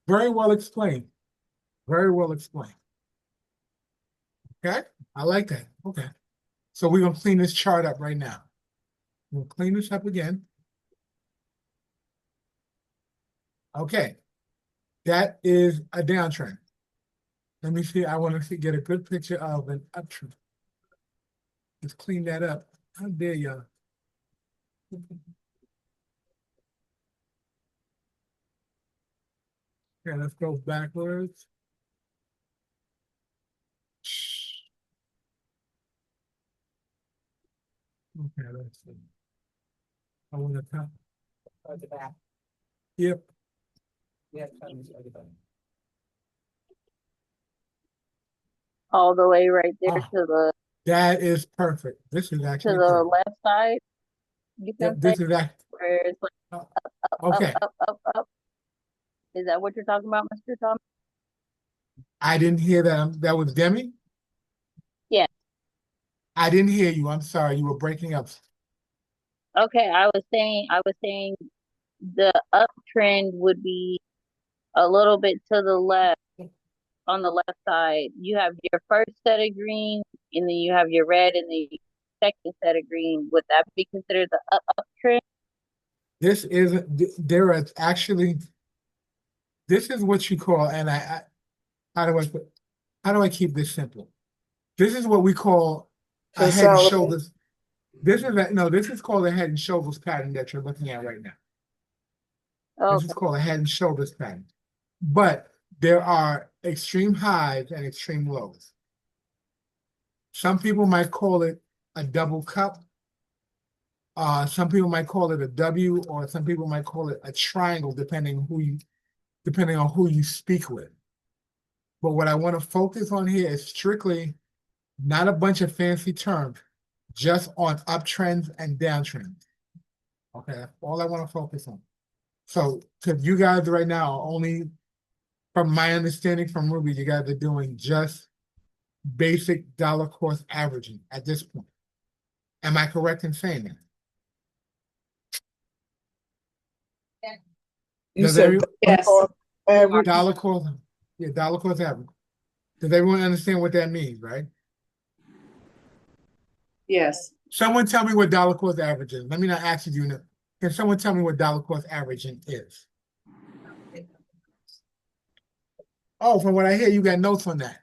Very well explained. Very well explained. Okay, I like that. Okay. So we're gonna clean this chart up right now. We'll clean this up again. Okay. That is a downtrend. Let me see. I want to get a good picture of an uptrend. Let's clean that up. How dare y'all? Okay, let's go backwards. Okay, let's see. I want to top. Yep. All the way right there Ah, to that is perfect. This is actually the perfect. left side. You Yep, can say this is that. where it's like Okay, up. Is that what you're talking about, Mr. Tom? I didn't hear that. That was Demi? Yeah. I didn't hear you. I'm sorry. You were breaking up. Okay, I was saying the uptrend would be a little bit to the left on the left side. You have your first set of green, and then you have your red, and the second set of green. Would that be considered the uptrend? This isn't, there are actually, this is what you call, and how do I, how do I keep this simple? This is what we call a head and Consolidate. shoulders. This is called a head and shoulders pattern that you're looking at right now. This is Okay. called a head and shoulders pattern. But there are extreme highs and extreme lows. Some people might call it a double cup. Some people might call it a W, or some people might call it a triangle, depending on who you speak with. But what I want to focus on here is strictly not a bunch of fancy terms, just on uptrends and downtrends. Okay, that's all I want to focus on. So, because you guys right now, only from my understanding from Ruby, you guys are doing just basic dollar cost averaging at this point. Am I correct in saying that? You Does said every Yes. average. dollar cost, yeah, dollar cost average? Does everyone understand what that means, right? Yes. Someone tell me what dollar cost average is. Let me not ask you. Can someone tell me what dollar cost averaging is? Oh, from what I hear, you got notes on that.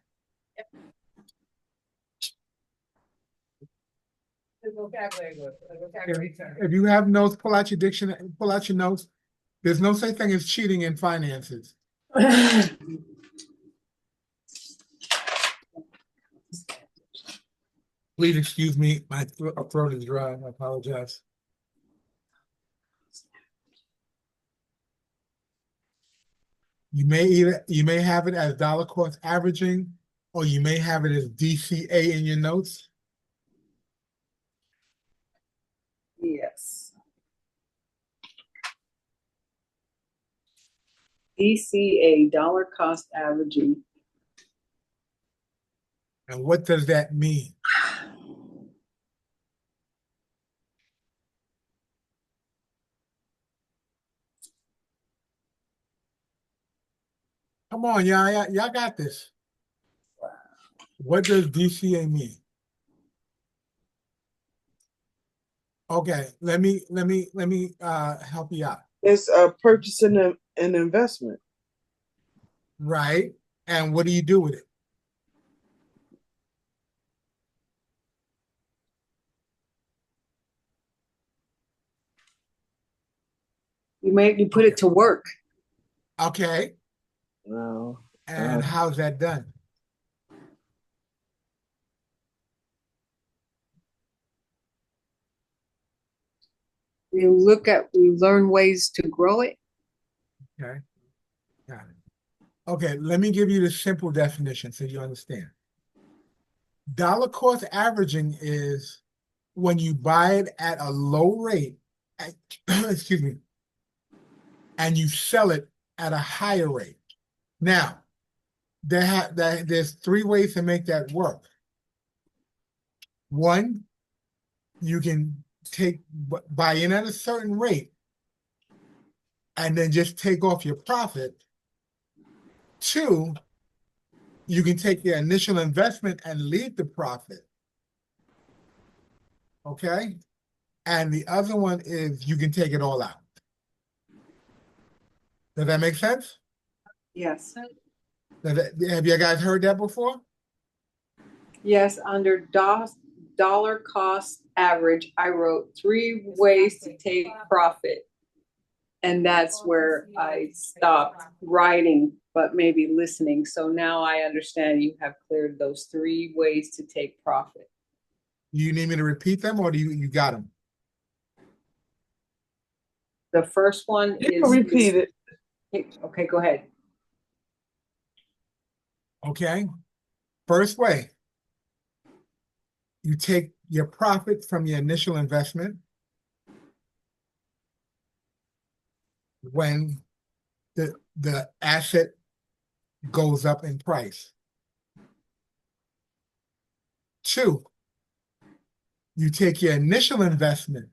If you have notes, pull out your dictionary, pull out your notes. There's no such thing as cheating in finances. Please excuse me, my throat is dry. I apologize. You may have it as dollar cost averaging, or you may have it as DCA in your notes. Yes. DCA, dollar cost averaging. And what does that mean? Come on, y'all got this. What does DCA mean? Okay, let me help you out. It's purchasing an investment. Right. And what do you do with it? You put it to work. Okay. No. And how's that done? We learn ways to grow it. Okay. Got it. Okay, let me give you the simple definition so you understand. Dollar cost averaging is when you buy it at a low rate, excuse me, and you sell it at a higher rate. Now, there's three ways to make that work. One, you can buy in at a certain rate and then just take off your profit. Two, you can take your initial investment and leave the profit. Okay? And the other one is you can take it all out. Does that make sense? Yes. Have you guys heard that before? Yes, under dollar cost average, I wrote 3 ways to take profit. And that's where I stopped writing, but maybe listening. So now I understand you have cleared those 3 ways to take profit. You need me to repeat them or do you got them? The first one You can repeat it. Okay, go ahead. Okay. First way, you take your profit from your initial investment when the asset goes up in price. Two, you take your initial investment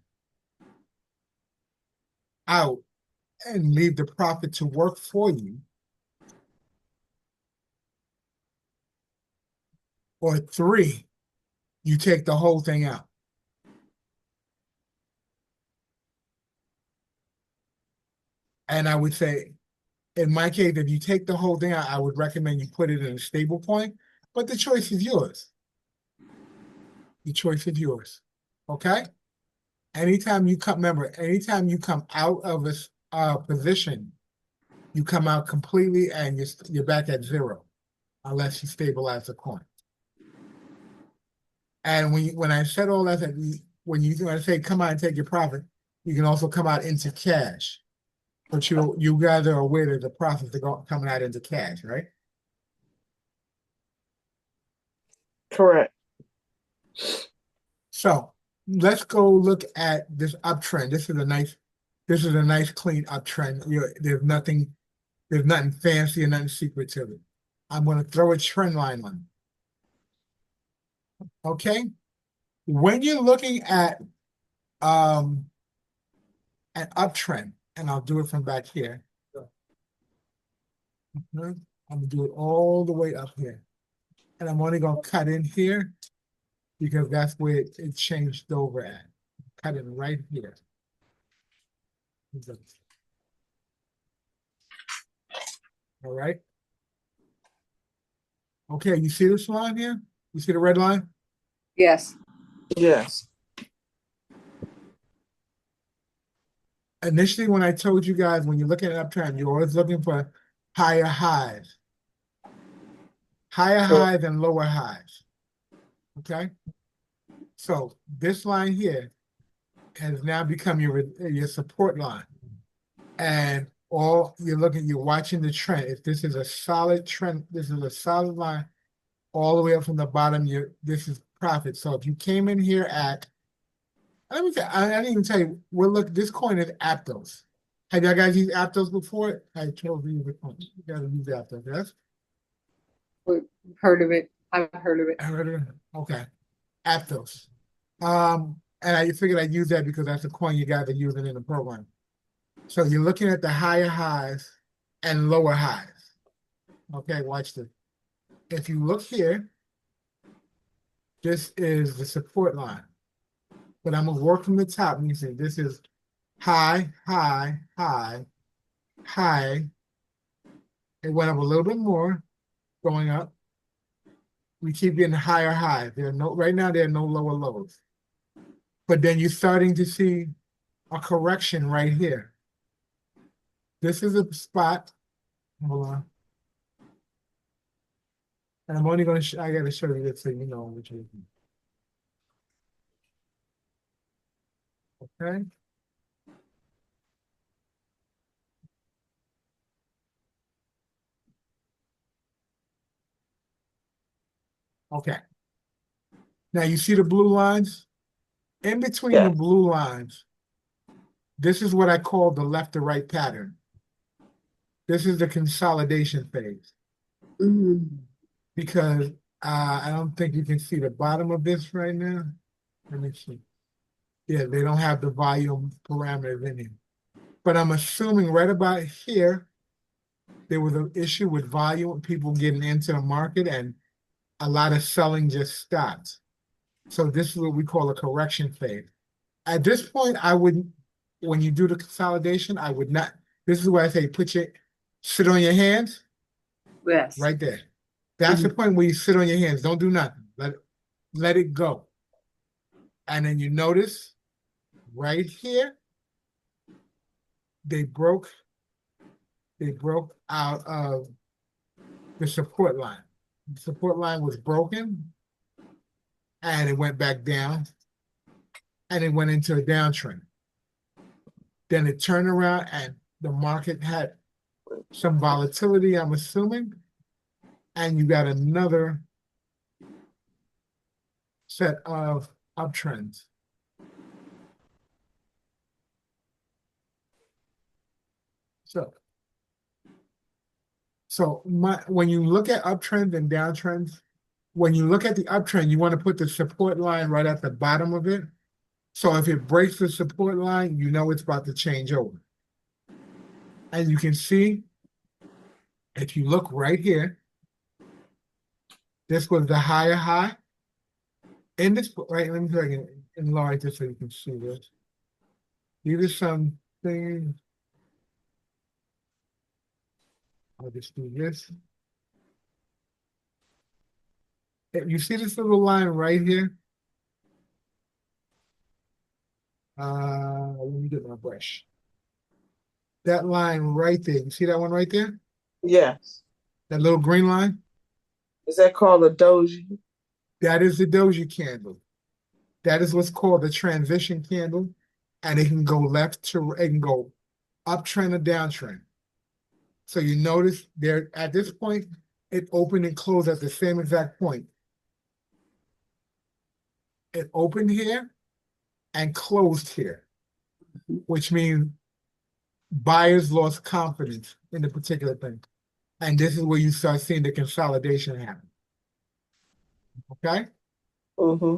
out and leave the profit to work for you. Or three, you take the whole thing out. And I would say, in my case, if you take the whole thing out, I would recommend you put it in a stable point, but the choice is yours. The choice is yours. Okay? Anytime you come out of a position, you come out completely and you're back at zero, unless you stabilize the coin. And when I said all that, when I say come out and take your profit, you can also come out into cash. But you guys are aware that the profits are coming out into cash, right? Correct. So let's go look at this uptrend. This is a nice clean uptrend. There's nothing fancy and nothing secret to it. I'm going to throw a trend line on. Okay? When you're looking at an uptrend, and I'll do it from back here. I'm gonna do it all the way up here. And I'm only gonna cut in here because that's where it changed over at. Cut it right here. All right. Okay, you see this line here? You see the red line? Yes. Yes. Initially, when I told you guys, when you're looking at uptrend, you're always looking for higher highs. Higher highs and lower highs. Okay? So this line here has now become your support line. And you're watching the trend. If this is a solid trend, this is a solid line all the way up from the bottom, this is profit. So if you came in here I didn't even tell you, this coin is Aptos. Have you guys used Aptos before? I told you you gotta use Aptos, yes? We've heard of it. I've heard of it. I heard of it. Okay. Aptos. And I figured I'd use that because that's the coin you guys are using in the program. So you're looking at the higher highs and lower highs. Okay, watch this. If you look here, this is the support line. But I'm gonna work from the top and you see this is high, high, high, high. It went up a little bit more, going up. We keep getting higher highs. Right now there are no lower lows. But then you're starting to see a correction right here. This is a spot. Hold on. And I'm only I gotta show you this so you know which is. Okay. Okay. Now you see the blue lines? In between the Yes. blue lines, this is what I call the left to right pattern. This is the consolidation phase because I don't think you can see the bottom of this right now. Let me see. Yeah, they don't have the volume parameters in here. But I'm assuming right about here, there was an issue with volume, people getting into the market, and a lot of selling just stopped. So this is what we call a correction phase. At this point, I wouldn't, when you do the consolidation, I would not, this is where I say sit on your hands, Yes. right there. That's the point where you sit on your hands. Don't do nothing. Let it go. And then you notice right here, they broke out of the support line. The support line was broken and it went back down and it went into a downtrend. Then it turned around and the market had some volatility, I'm assuming, and you got another set of uptrends. So when you look at uptrends and downtrends, when you look at the uptrend, you want to put the support line right at the bottom of it. So if it breaks the support line, you know it's about to change over. And you can see, if you look right here, this was the higher high. In this, right, let me see if I can enlarge this so you can see this. These are some things. I'll just do this. You see this little line right here? Let me get my brush. That line right there. You see that one right there? Yes. That little green line? Is that called a doji? That is the doji candle. That is what's called the transition candle. And it can go it can go uptrend or downtrend. So you notice there at this point, it opened and closed at the same exact point. It opened here and closed here, which means buyers lost confidence in the particular thing. And this is where you start seeing the consolidation happen. Okay? Mm-hmm.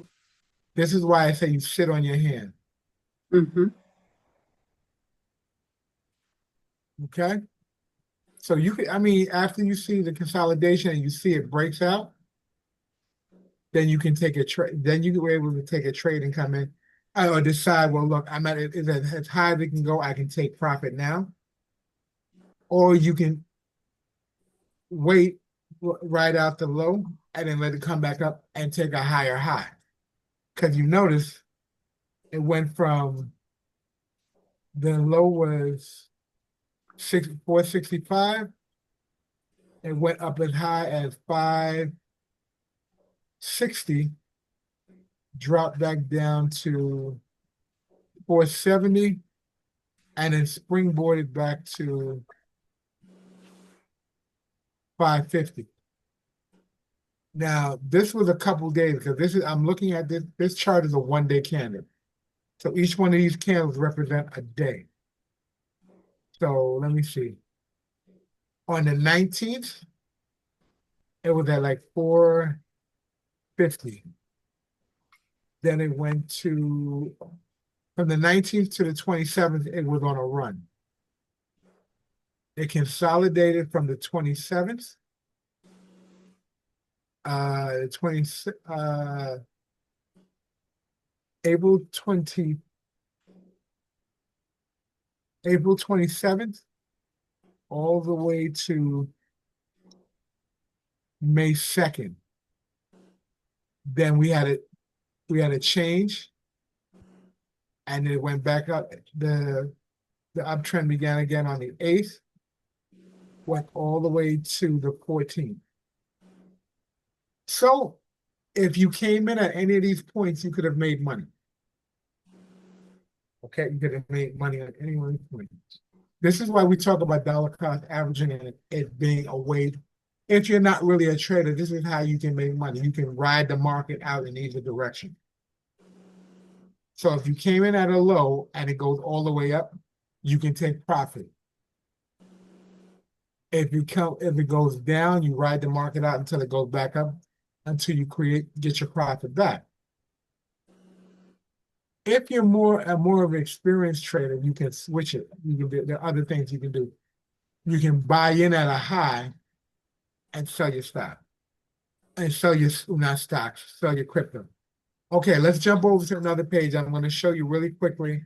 This is why I say you sit on your hand. Okay? So you can, after you see the consolidation and you see it breaks out, then you can take a trade. Then you were able to take a trade and come in or decide, well, look, I'm at it as high as it can go. I can take profit now. Or you can wait right out the low and then let it come back up and take a higher high. Because you notice it went from the low was 465. It went up as high as 560, dropped back down to 470, and then springboarded back to 550. Now, this was a couple days because I'm looking at this chart is a 1-day candle. So each one of these candles represent a day. So let me see. On the 19th, it was at like 450. Then it went to, from the 19th to the 27th, it was on a run. It consolidated from the 27th. April 27th, all the way to May 2nd. Then we had a change, and it went back up. The uptrend began again on the 8th, went all the way to the 14th. So if you came in at any of these points, you could have made money. Okay, you could have made money on any one of these points. This is why we talk about dollar cost averaging and it being a way if you're not really a trader, this is how you can make money. You can ride the market out in either direction. So if you came in at a low and it goes all the way up, you can take profit. If it goes down, you ride the market out until it goes back up, until you get your profit back. If you're more of an experienced trader, you can switch it. There are other things you can do. You can buy in at a high and sell your stock. And sell your, not stocks, sell your crypto. Okay, let's jump over to another page. I'm going to show you really quickly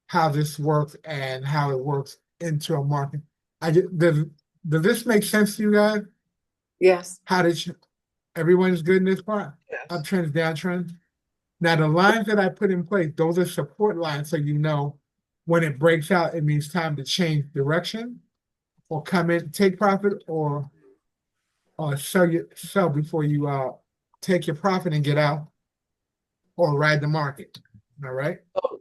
how this works and how it works into a market. Does this make sense to you guys? Yes. Everyone's good in this part? Yes. Uptrends, downtrends. Now the lines that I put in place, those are support lines, so you know when it breaks out, it means time to change direction, or come in, take profit, or sell before you take your profit and get out, or ride the market. All right.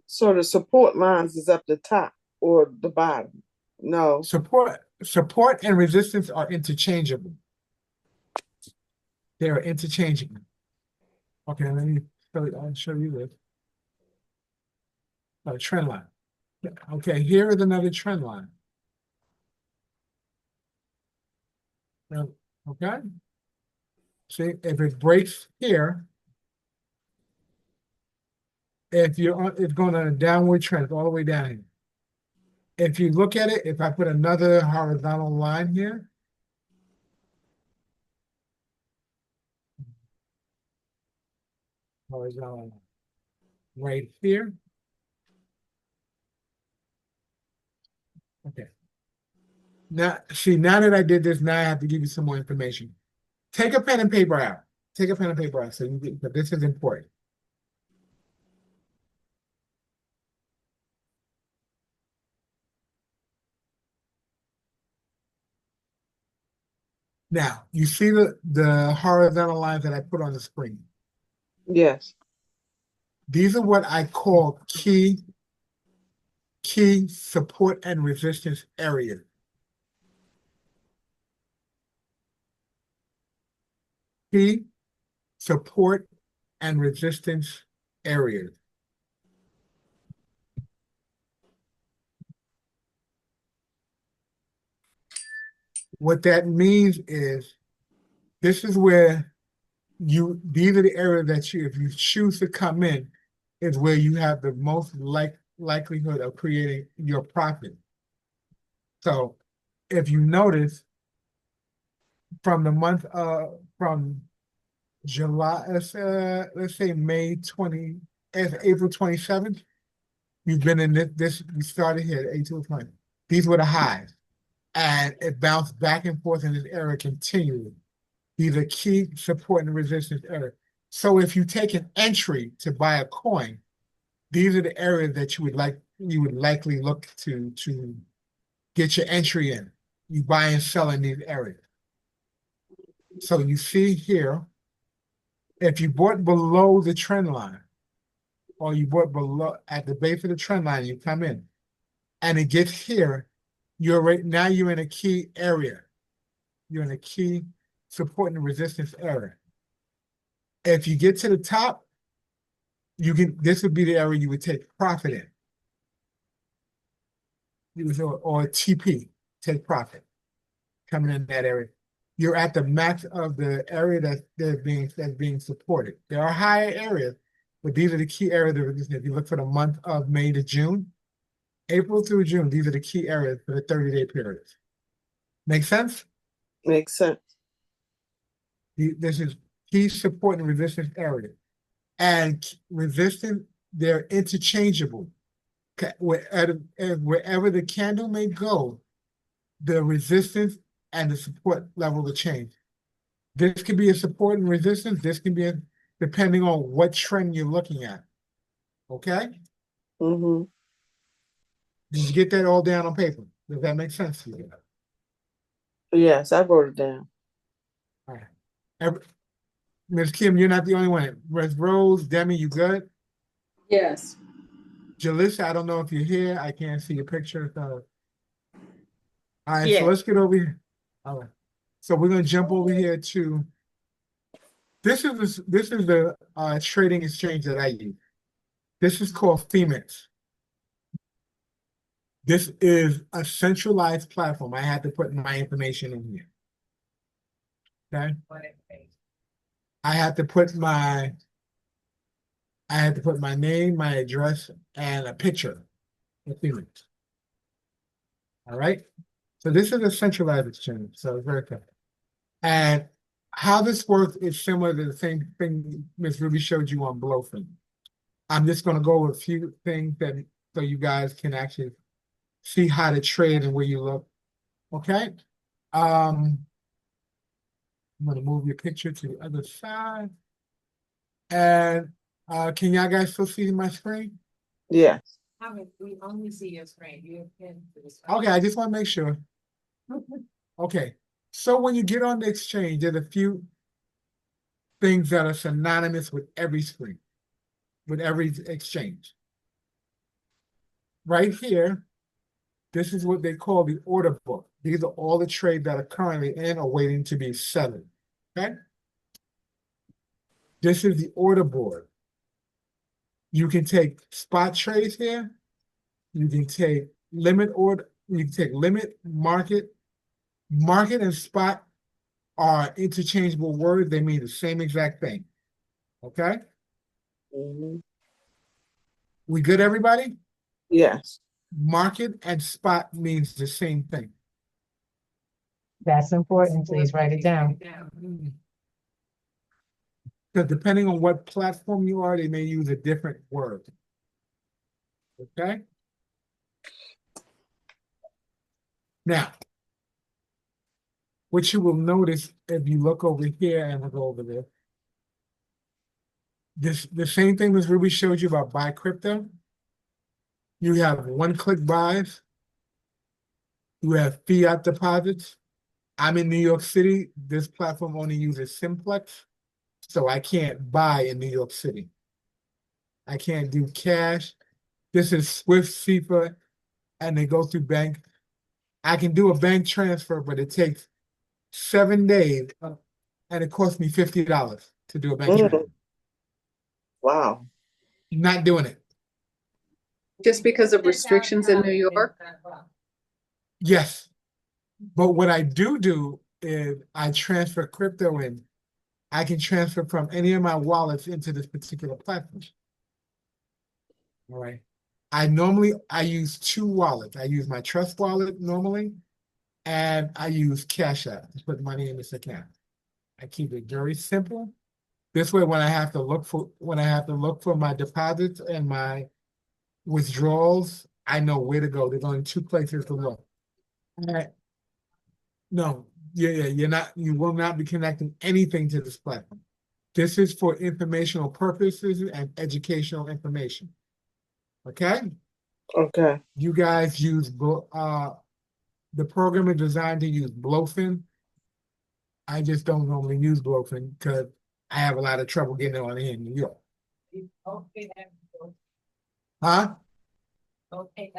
So the support lines is up the top or the bottom? No. Support and resistance are interchangeable. They are interchangeable. Okay, let me show you this. A trend line. Okay, here is another trend line. Okay. See, if it breaks here, it's going on a downward trend all the way down here. If you look at it, if I put another horizontal line here, horizontal right here. Okay. Now that I did this, now I have to give you some more information. Take a pen and paper out. Take a pen and paper out, but this is important. Now, you see the horizontal lines that I put on the screen. Yes. These are what I call key support and resistance areas. Key support and resistance areas. What that means is this is where these are the areas that if you choose to come in, is where you have the most likelihood of creating your profit. So if you notice from the month from July, let's say April 27th, you've been in this you started here at 8-20. These were the highs. And it bounced back and forth in this area continually. These are key support and resistance areas. So if you take an entry to buy a coin, these are the areas that you would likely look to get your entry in. You buy and sell in these areas. So you see here, if you bought below the trend line, or you bought below at the base of the trend line, you come in, and it gets here, you're in a key area. You're in a key support and resistance area. If you get to the top, this would be the area you would take profit in. Or TP, take profit, coming in that area. You're at the max of the area that's being supported. There are higher areas, but these are the key areas of resistance. If you look for the month of May to June, April through June, these are the key areas for the 30-day periods. Make sense? Makes sense. This is key support and resistance area. And resistance, they're interchangeable. Wherever the candle may go, the resistance and the support level will change. This could be a support and resistance. This can be depending on what trend you're looking at. Okay? Mm-hmm. Did you get that all down on paper? Does that make sense to you? Yes, I wrote it down. All right. Ms. Kim, you're not the only one. Ms. Rose, Demi, you good? Yes. Jalissa, I don't know if you're here. I can't see your picture. So. All right, so Yes. let's get over here. All right. So we're gonna jump over here to this is the trading exchange that I use. This is called Phoenix. This is a centralized platform. I had to put my information in here. Okay. I had to put my name, my address, and a picture of Phoenix. All right. So this is a centralized exchange. So it's very good. And how this works is similar to the same thing Ms. Ruby showed you on Blowfin. I'm just going to go over a few things that so you guys can actually see how to trade and where you look. Okay. I'm going to move your picture to the other side. And can y'all guys still see my screen? Yes. We only see your screen. You can. Okay, I just want to make sure. Okay. So when you get on the exchange, there's a few things that are synonymous with every screen, with every exchange. Right here, this is what they call the order book. These are all the trades that are currently in or waiting to be settled. Okay? This is the order board. You can take spot trades here. You can take limit order. You can take limit, market. Market and spot are interchangeable words. They mean the same exact thing. Okay? Hmm. We good, everybody? Yes. Market and spot means the same thing. That's important. Please write it down. Because depending on what platform you are, they may use a different word. Okay? Now, what you will notice if you look over here and look over there, the same thing as Ruby showed you about buy crypto. You have one-click buys. You have fiat deposits. I'm in New York City. This platform only uses Simplex, so I can't buy in New York City. I can't do cash. This is Swift, SEPA, and they go through bank. I can do a bank transfer, but it takes 7 days, and it costs me $50 to do a bank transfer. Wow. Not doing it. Just because of restrictions in New York? Yes. But what I do is I transfer crypto in. I can transfer from any of my wallets into this particular platform. All right. I use two wallets. I use my Trust wallet normally, and I use Cash App to put money in this account. I keep it very simple. This way, when I have to look for my deposits and my withdrawals, I know where to go. There's only two places to look. All right. No, you will not be connecting anything to this platform. This is for informational purposes and educational information. Okay? Okay. You guys use the program is designed to use Blowfin. I just don't normally use Blowfin because I have a lot of trouble getting it on here in New York. Huh? Okay.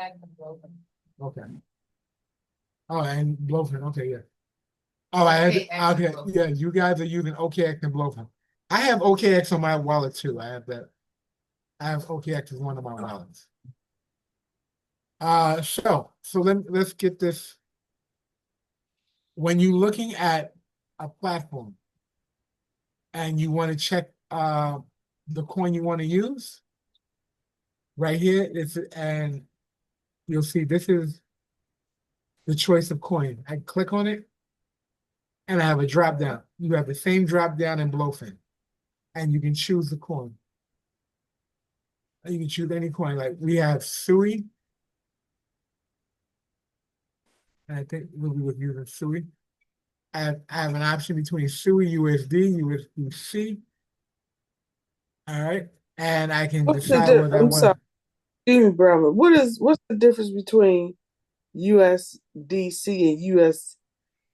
Okay. Oh, and Blowfin. Okay, yeah. Oh, okay, yeah. You guys are using OKX and Blowfin. I have OKX on my wallet too. I have that. I have OKX as one of my wallets. So let's get this. When you're looking at a platform and you want to check the coin you want to use, right here, and you'll see this is the choice of coin. I click on it, and I have a drop down. You have the same drop down in Blowfin, and you can choose the coin. You can choose any coin. Like we have Sui, and I think we'll be with using Sui. I have an option between Sui USD, USDC. All right, and I can What's the decide whether I I'm want sorry, to. excuse me, Brahma. What's the difference between USDC and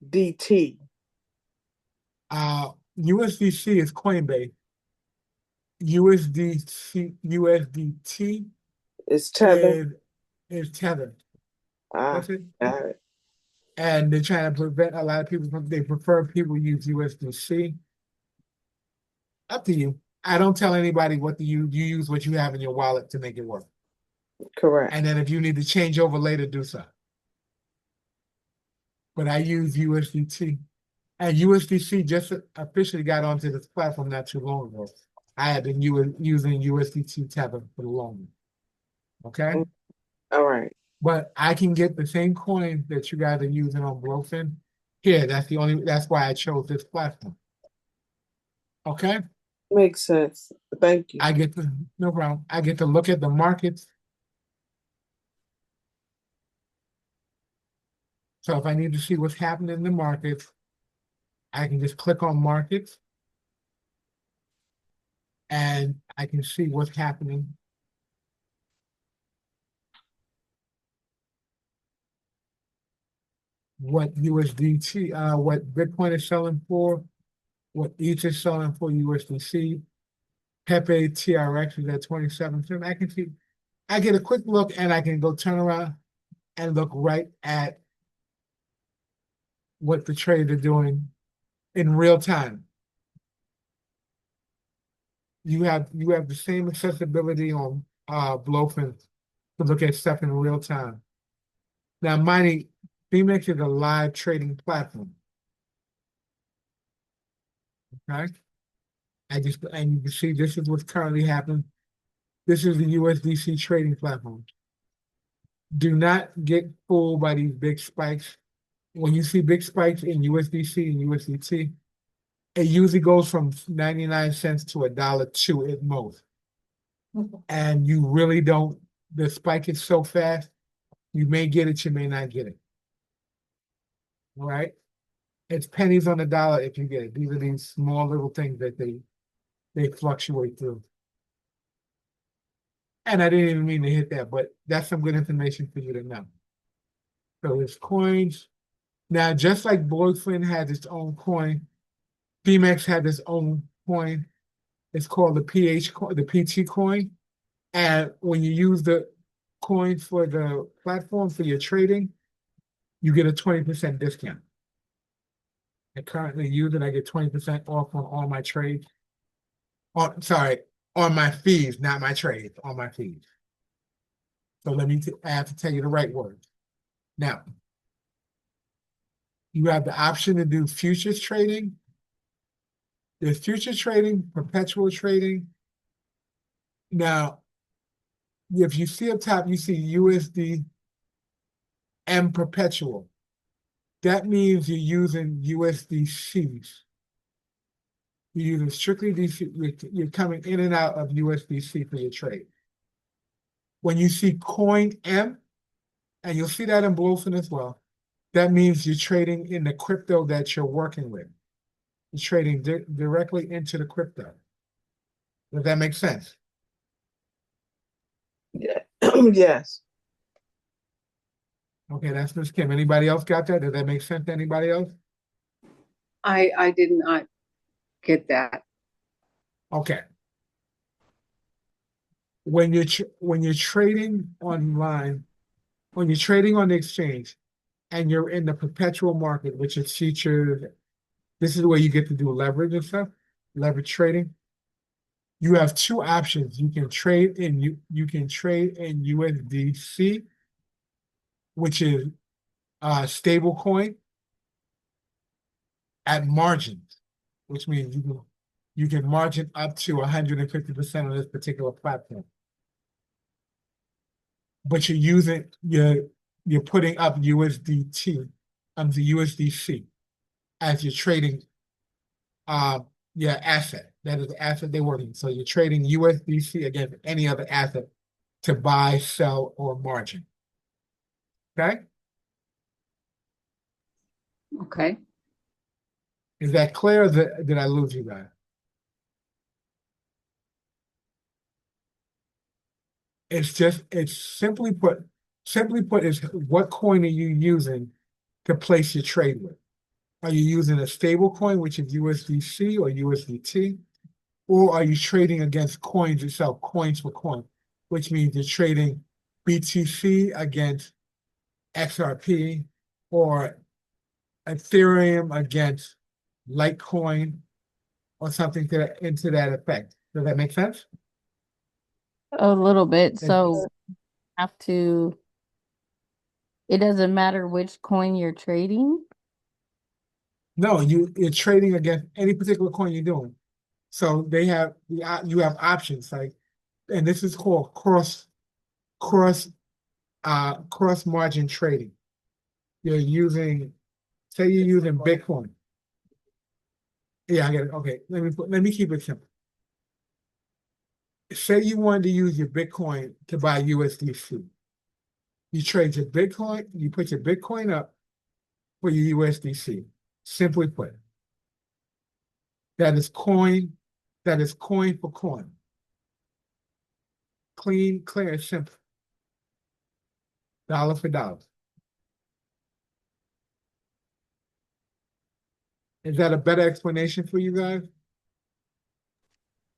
USDT? USDC is Coinbase. USDT It's Tether. is Tether. Ah, That's it. got it. And they're trying to prevent a lot of people from, they prefer people use USDC. Up to you. I don't tell anybody what to use. You use what you have in your wallet to make it work. Correct. And then if you need to change over later, do so. But I use USDT. And USDC just officially got onto this platform not too long ago. I had been using USDT Tether for the longest. Okay? All right. But I can get the same coin that you guys are using on Blowfin. Here, that's why I chose this platform. Okay? Makes sense. Thank you. No problem. I get to look at the markets. So if I need to see what's happening in the markets, I can just click on markets and I can see what's happening. What USDT, what Bitcoin is selling for, what ETH is selling for USDC. Pepe TRX is at 27 cents. I can see, I get a quick look and I can go turn around and look right at what the trades are doing in real time. You have the same accessibility on Blowfin to look at stuff in real time. Now, Mighty, BMX is a live trading platform. Okay? And you can see this is what's currently happening. This is the USDC trading platform. Do not get fooled by these big spikes. When you see big spikes in USDC and USDT, it usually goes from 99 cents to $1.02 at most. And you really don't, the spike is so fast, you may get it, you may not get it. All right? It's pennies on the dollar if you get it. These are these small little things that they fluctuate through. And I didn't even mean to hit that, but that's some good information for you to know. So it's coins. Now, just like Blowfin has its own coin, BMX had its own coin. It's called the PT coin. And when you use the coins for the platform for your trading, you get a 20% discount. I currently use it. I get 20% off on all my trades. On my fees, not my trades, on my fees. So I have to tell you the right words. Now, you have the option to do futures trading. There's futures trading, perpetual trading. Now, if you see up top, you see USD and perpetual. That means you're using USDCs. You're using strictly DC, you're coming in and out of USDC for your trade. When you see Coin M, and you'll see that in Blowfin as well, that means you're trading in the crypto that you're working with. You're trading directly into the crypto. Does that make sense? Yeah. Yes. Okay, that's Ms. Kim. Anybody else got that? Does that make sense to anybody else? I did not get that. Okay. When you're trading online, when you're trading on the exchange, and you're in the perpetual market, which is futures, this is where you get to do leverage and stuff, leverage trading. You have two options. You can trade in USDC, which is a stable coin at margins, which means you can margin up to 150% of this particular platform. But you're putting up USDT the USDC as you're trading your asset. That is the asset they're working. So you're trading USDC against any other asset to buy, sell, or margin. Okay? Okay. Is that clear, or did I lose you guys? It's simply put, is what coin are you using to place your trade with? Are you using a stable coin, which is USDC or USDT? Or are you trading against coins itself, coins for coin, which means you're trading BTC against XRP or Ethereum against Litecoin or something into that effect. Does that make sense? A little bit. It's- So have to, it doesn't matter which coin you're trading. No, you're trading against any particular coin you're doing. So they have you have options like, and this is called cross margin trading. You're using, say you're using Bitcoin. Yeah, I get it. Okay, let me keep it simple. Say you wanted to use your Bitcoin to buy USDC. You trade your Bitcoin, you put your Bitcoin up for your USDC. Simply put, that is coin for coin. Clean, clear, and simple. Dollar for dollar. Is that a better explanation for you guys?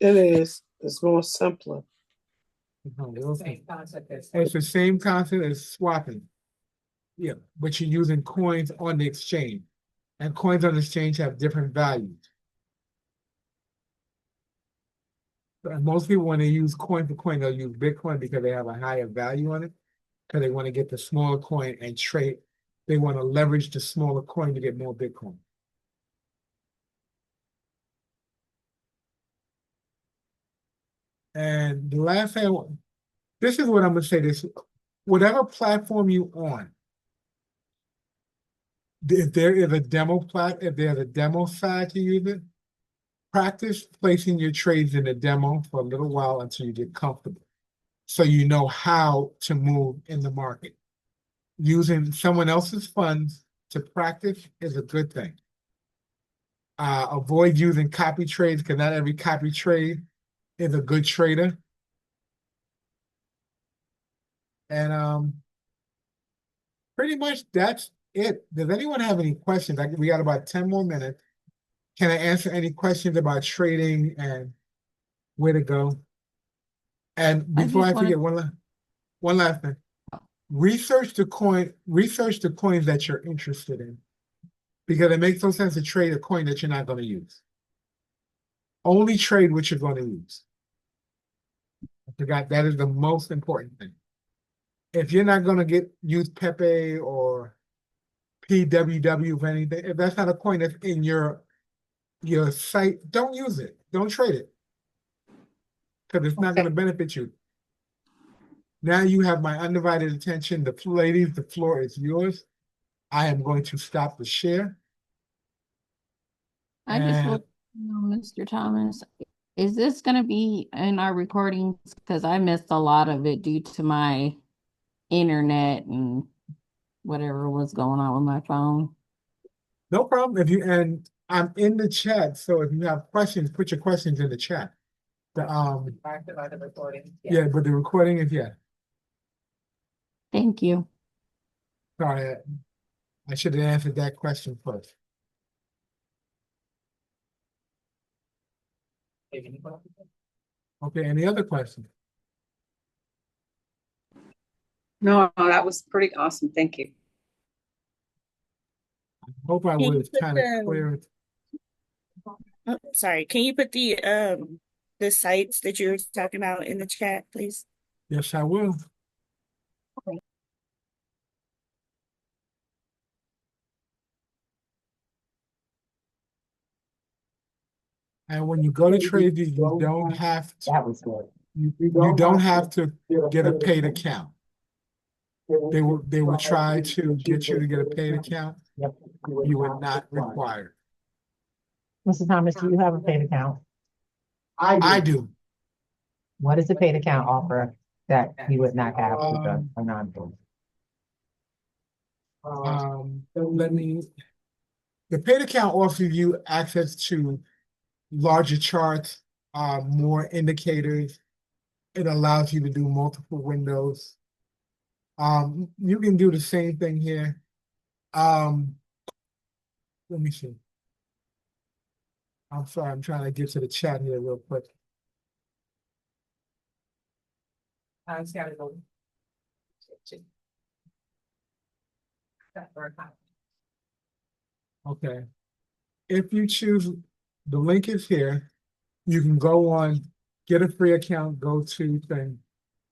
It is. It's more simpler. It's the same concept as swapping. Yeah, but you're using coins on the exchange. And coins on the exchange have different values. And most people, when they use coin for coin, they'll use Bitcoin because they have a higher value on it. Because they want to get the smaller coin and trade. They want to leverage the smaller coin to get more Bitcoin. And the last thing, this is what I'm going to say this, whatever platform you on, if there's a demo side to use it, practice placing your trades in the demo for a little while until you get comfortable. So you know how to move in the market. Using someone else's funds to practice is a good thing. Avoid using copy trades because not every copy trade is a good trader. And pretty much that's it. Does anyone have any questions? We got about 10 more minutes. Can I answer any questions about trading and where to go? And before I forget, one last thing. Research the coins that you're interested in. Because it makes no sense to trade a coin that you're not going to use. Only trade what you're going to use. I forgot that is the most important thing. If you're not going to use Pepe or PWW or anything, if that's not a coin that's in your site, don't use it. Don't trade it. Because it's not going to benefit you. Now you have my undivided attention. Ladies, the floor is yours. I am going to stop the share. I just want to know, Mr. Thomas, is this going to be in our recordings? Because I missed a lot of it due to my internet and whatever was going on with my phone. No problem. And I'm in the chat, so if you have questions, put your questions in the chat. The recording. Yeah, but the recording is Thank you. Sorry, I should have answered that question first. Okay, any other questions? No, that was pretty awesome. Thank you. I hope I Can you was put kind of clear. Oh, sorry. Can you put the sites that you were talking about in the chat, please? Yes, I will. And when you go to trade these, you don't have to. That was good. You don't have to get a paid account. They will try to get you to get a paid account. Yep. You would not require. Mr. Thomas, do you have a paid account? I do. What does a paid account offer that you would not have with a non-paid? The paid account offers you access to larger charts, more indicators. It allows you to do multiple windows. You can do the same thing here. Let me see. I'm sorry, I'm trying to get to the chat here real quick. I just gotta go. Okay. If you choose, the link is here. You can go on, get a free account, go to thing.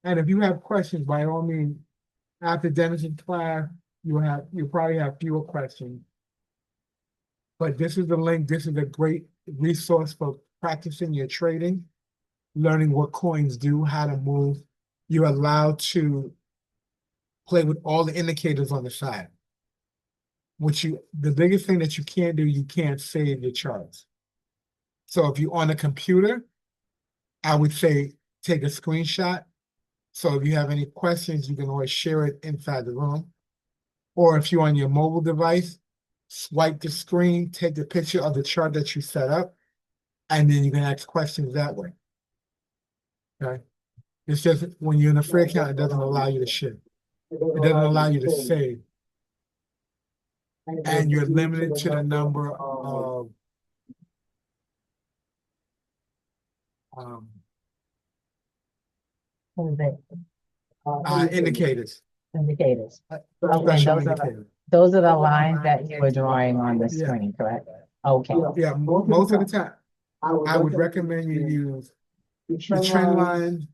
And if you have questions, by all means, after Dennis's class, you probably have fewer questions. But this is the link. This is a great resource for practicing your trading, learning what coins do, how to move. You're allowed to play with all the indicators on the side. The biggest thing that you can't do, you can't save your charts. So if you're on a computer, I would say take a screenshot. So if you have any questions, you can always share it inside the room. Or if you're on your mobile device, swipe the screen, take the picture of the chart that you set up, and then you can ask questions that way. Okay. It's just when you're in a free account, it doesn't allow you to share. It doesn't allow you to save. And you're limited to the number of What is it? indicators, Indicators. Okay, special those are indicators. those are the lines that you were drawing on the Yeah. screen, correct? Okay. Yeah, most of the time, I would recommend you use the trend line.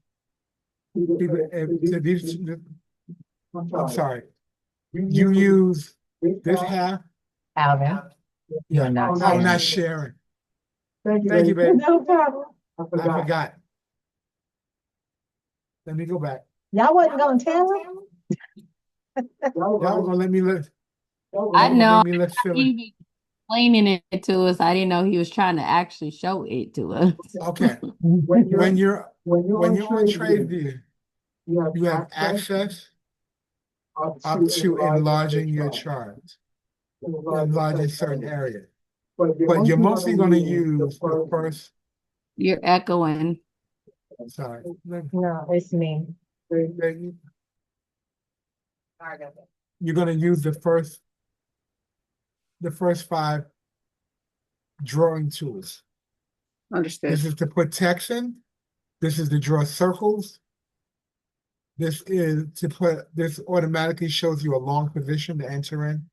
I'm sorry, you use this half. Alvin, you're not Oh, sharing. not sharing. Thank you, babe. No problem. I forgot. Let me go back. Y'all wasn't gonna tell him? Y'all were gonna let me look. I know. Let me look silly. He was explaining it to us. I didn't know he was trying to actually show it to us. Okay. When you're on TradeView, you have access up to enlarging your chart, enlarging certain areas. But you're mostly going to use the first. You're echoing. Sorry. No, it's me. You're going to use the first 5 drawing tools. Understood. This is to put text in. This is to draw circles. This automatically shows you a long position to enter in.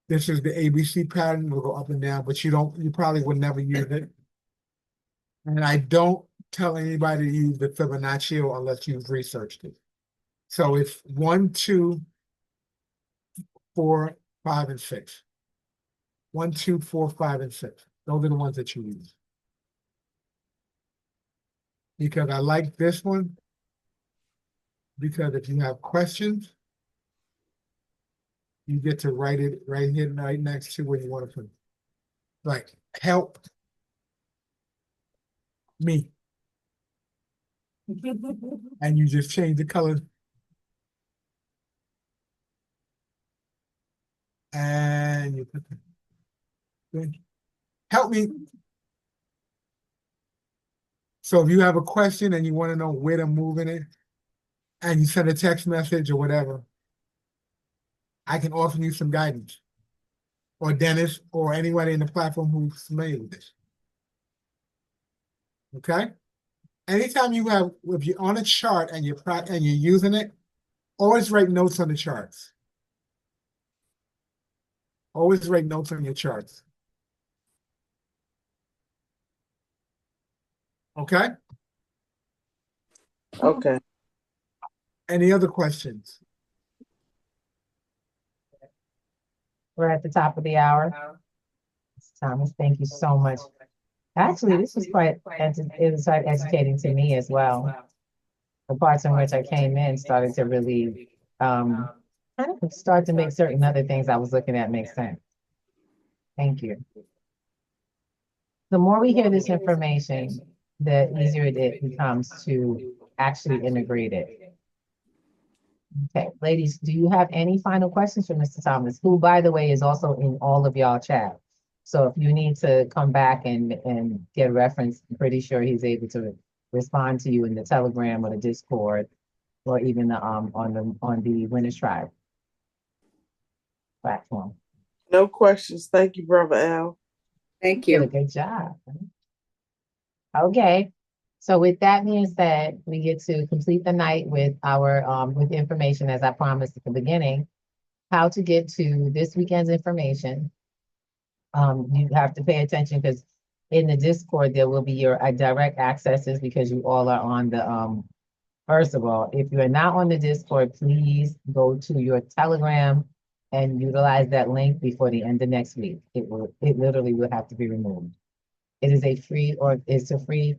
This is the ABC pattern. We'll go up and down, but you probably would never use it. And I don't tell anybody to use the Fibonacci unless you've researched it. So it's 1, 2, 4, 5, and 6. 1, 2, 4, 5, and 6. Those are the ones that you use. Because I like this one. Because if you have questions, you get to write it right here, right next to where you want to put it. Like, help me. And you just change the color. And you put help me. So if you have a question and you want to know where to move in it, and you send a text message or whatever, I can offer you some guidance. Or Dennis, or anybody in the platform who's familiar with this. Okay? Anytime if you're on a chart and you're using it, always write notes on the charts. Always write notes on your charts. Okay? Okay. Any other questions? We're at the top of the hour. Thomas, thank you so much. Actually, this was quite educating to me as well. The parts in which I came in started to really kind of start to make certain other things I was looking at make sense. Thank you. The more we hear this information, the easier it becomes to actually integrate it. Okay, ladies, do you have any final questions for Mr. Thomas, who, by the way, is also in all of y'all chat? So if you need to come back and get a reference, I'm pretty sure he's able to respond to you in the Telegram or the Discord, or even on the Winners Tribe platform. No questions. Thank you, Brother Al. Thank Did a you. good job. Okay. So with that being said, we get to complete the night with our with information, as I promised at the beginning, how to get to this weekend's information, You have to pay attention because in the Discord, there will be your direct accesses because you all are on the, first of all, if you are not on the Discord, please go to your Telegram and utilize that link before the end of next week. It literally will have to be removed. It is a free or it's a free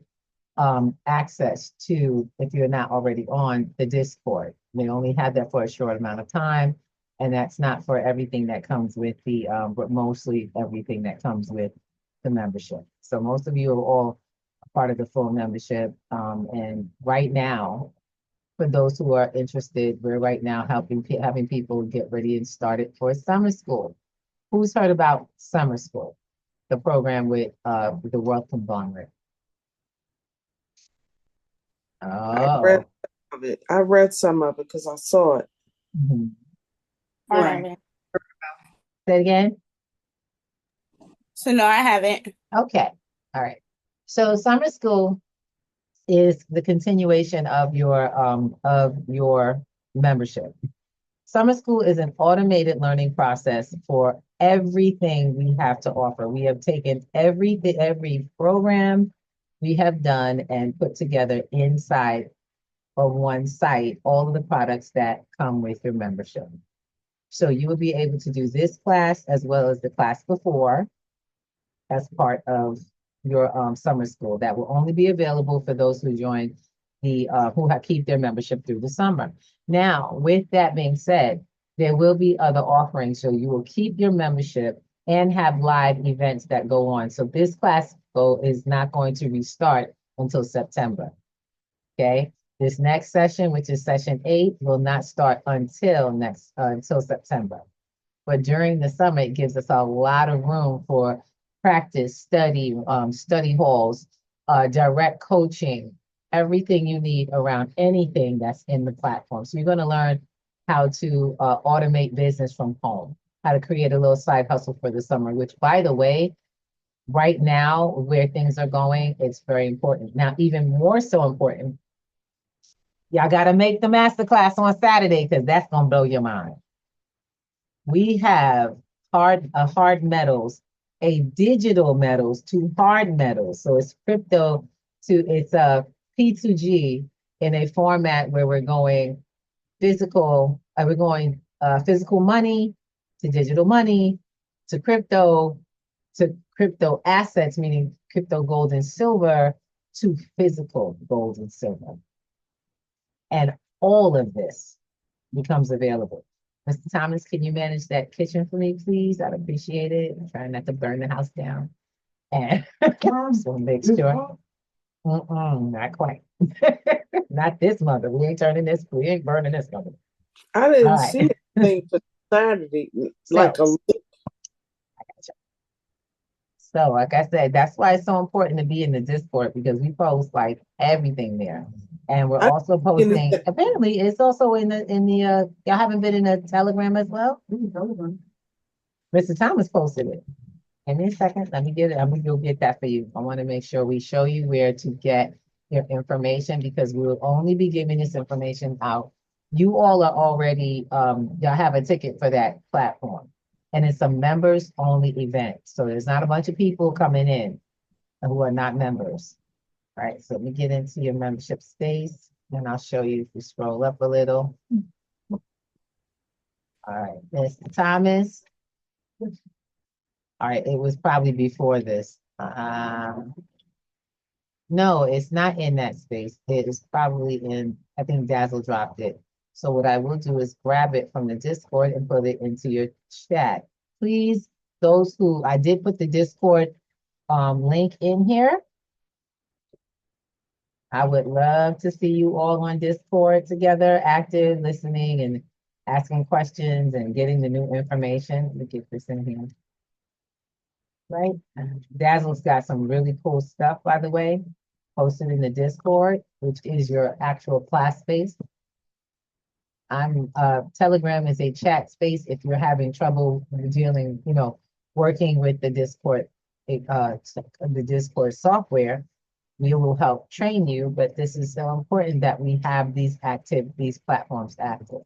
access to, if you're not already on the Discord. They only have that for a short amount of time. And that's not for everything that comes with the, but mostly everything that comes with the membership. So most of you are all a part of the full membership. And right now, for those who are interested, we're right now having people get ready and started for summer school. Who's heard about summer school? The program with the Wealth Conglomerate. I read Oh. some of it. I read some of it because I saw it. Mhm. I Right. haven't. Say it again. So no, I haven't. Okay. All right. So summer school is the continuation of your membership. Summer school is an automated learning process for everything we have to offer. We have taken every program we have done and put together inside of one site, all of the products that come with your membership. So you will be able to do this class as well as the class before as part of your summer school. That will only be available for those who join keep their membership through the summer. Now, with that being said, there will be other offerings. So you will keep your membership and have live events that go on. So this class is not going to restart until September. Okay. This next session, which is session 8, will not start until September. But during the summer, it gives us a lot of room for practice, study halls, direct coaching, everything you need around anything that's in the platform. So you're going to learn how to automate business from home, how to create a little side hustle for the summer, which, by the way, right now, where things are going, it's very important. Now, even more so important, y'all got to make the masterclass on Saturday because that's going to blow your mind. We have hard metals, a digital metals to hard metals. So it's it's a P2G in a format where we're going physical money to digital money to crypto assets, meaning crypto gold and silver to physical gold and silver. And all of this becomes available. Mr. Thomas, can you manage that kitchen for me, please? I'd appreciate it. I'm trying not to burn the house down. And so make sure. Not quite. Not this mother. We ain't burning this mother. I didn't All right. see anything for Saturday, So, like I said, that's why it's so important to be in the Discord because we post like everything there. And we're also posting, apparently it's also in the y'all haven't been in a Telegram as well? Mr. Thomas posted it. Give me a second, let me get it. I'm gonna go get that for you. I want to make sure we show you where to get your information because we will only be giving this information out. You all are already, y'all have a ticket for that platform. And it's a members only event. So there's not a bunch of people coming in who are not members. All right, so let me get into your membership space and I'll show you if you scroll up a little. All right, Mr. Thomas. All right, it was probably before this. No, it's not in that space. It is probably in, I think Dazzle dropped it. So what I will do is grab it from the Discord and put it into your chat. Please, I did put the Discord link in here. I would love to see you all on Discord together, active, listening and asking questions and getting the new information. Let me get this in here. Right? Dazzle's got some really cool stuff, by the way, posted in the Discord, which is your actual class space. Telegram is a chat space if you're having trouble dealing, working with the Discord software. We will help train you, but this is so important that we have these platforms active.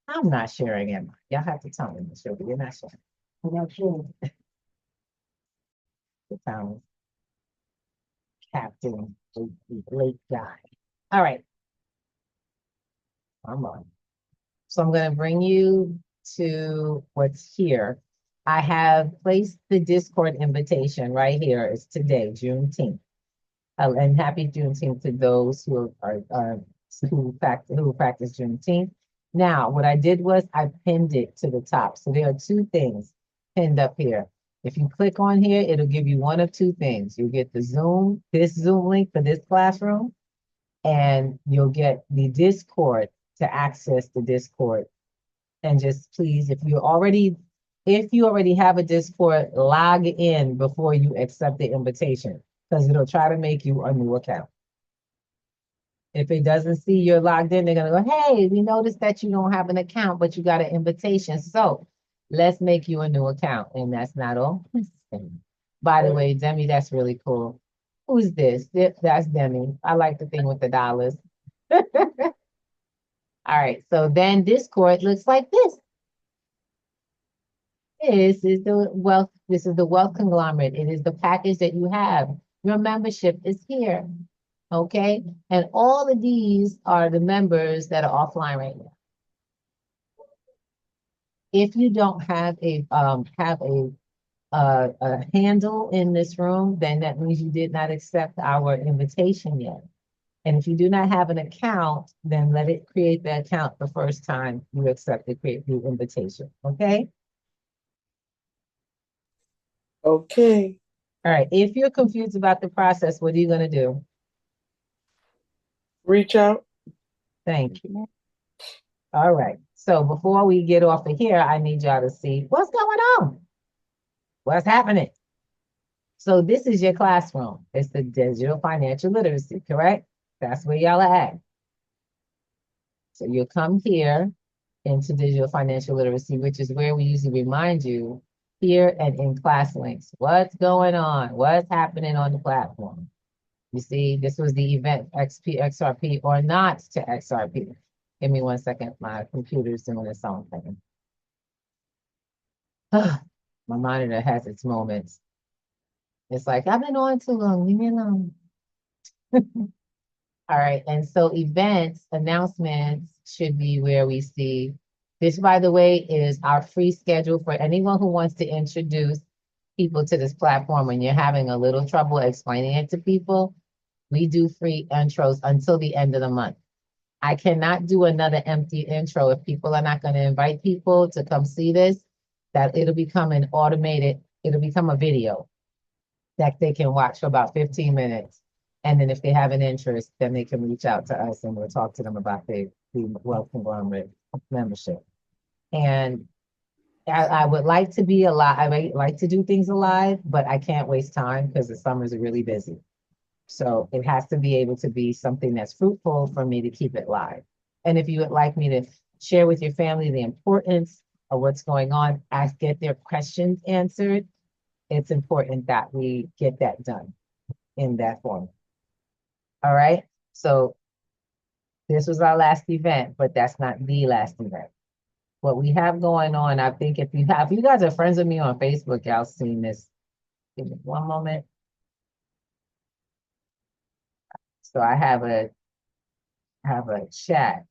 I'm not sharing, am I? Y'all have to tell me, Michelle, you're not sharing. I'm not sure. The town captain, late guy. All right. Come on. So I'm going to bring you to what's here. I have placed the Discord invitation right here. It's today, Juneteenth. And happy Juneteenth to those who who practice Juneteenth. Now, what I did was I pinned it to the top. So there are two things pinned up here. If you click on here, it'll give you one of two things. You'll get this Zoom link for this classroom, and you'll get the Discord to access the Discord. And just please, if you already have a Discord, log in before you accept the invitation, because it'll try to make you a new account. If it doesn't see you're logged in, they're gonna go, hey, we noticed that you don't have an account, but you got an invitation. So let's make you a new account. And that's not all. By the way, Demi, that's really cool. Who's this? That's Demi. I like the thing with the dollars. All right, so then Discord looks like this. This is the wealth conglomerate. It is the package that you have. Your membership is here. Okay, and all of these are the members that are offline right now. If you don't have a handle in this room, then that means you did not accept our invitation yet. And if you do not have an account, then let it create the account the first time you accept the invitation. Okay. Okay. All right. If you're confused about the process, what are you going to do? Reach out. Thank you. All right. So before we get off of here, I need y'all to see what's going on. What's happening? So this is your classroom. It's the digital financial literacy, correct? That's where y'all are at. So you'll come here into digital financial literacy, which is where we usually remind you here and in class links. What's going on? What's happening on the platform? You see, this was the event XP, XRP, or not to XRP. Give me 1 second. My computer's doing its own thing. My monitor has its moments. It's like, I've been on too long, leave me alone. All right, and so events, announcements should be where we see. This, by the way, is our free schedule for anyone who wants to introduce people to this platform when you're having a little trouble explaining it to people. We do free intros until the end of the month. I cannot do another empty intro if people are not going to invite people to come see this, that it'll become an automated, it'll become a video that they can watch for about 15 minutes. And then if they have an interest, then they can reach out to us and we'll talk to them about the Wealth Conglomerate membership. And I would like to be alive. I like to do things alive, but I can't waste time because the summers are really busy. So it has to be able to be something that's fruitful for me to keep it live. And if you would like me to share with your family the importance of what's going on, get their questions answered, it's important that we get that done in that form. All right. So this was our last event, but that's not the last event. What we have going on, I think if you guys are friends with me on Facebook, y'all seen this. Give me one moment. So I have a chat.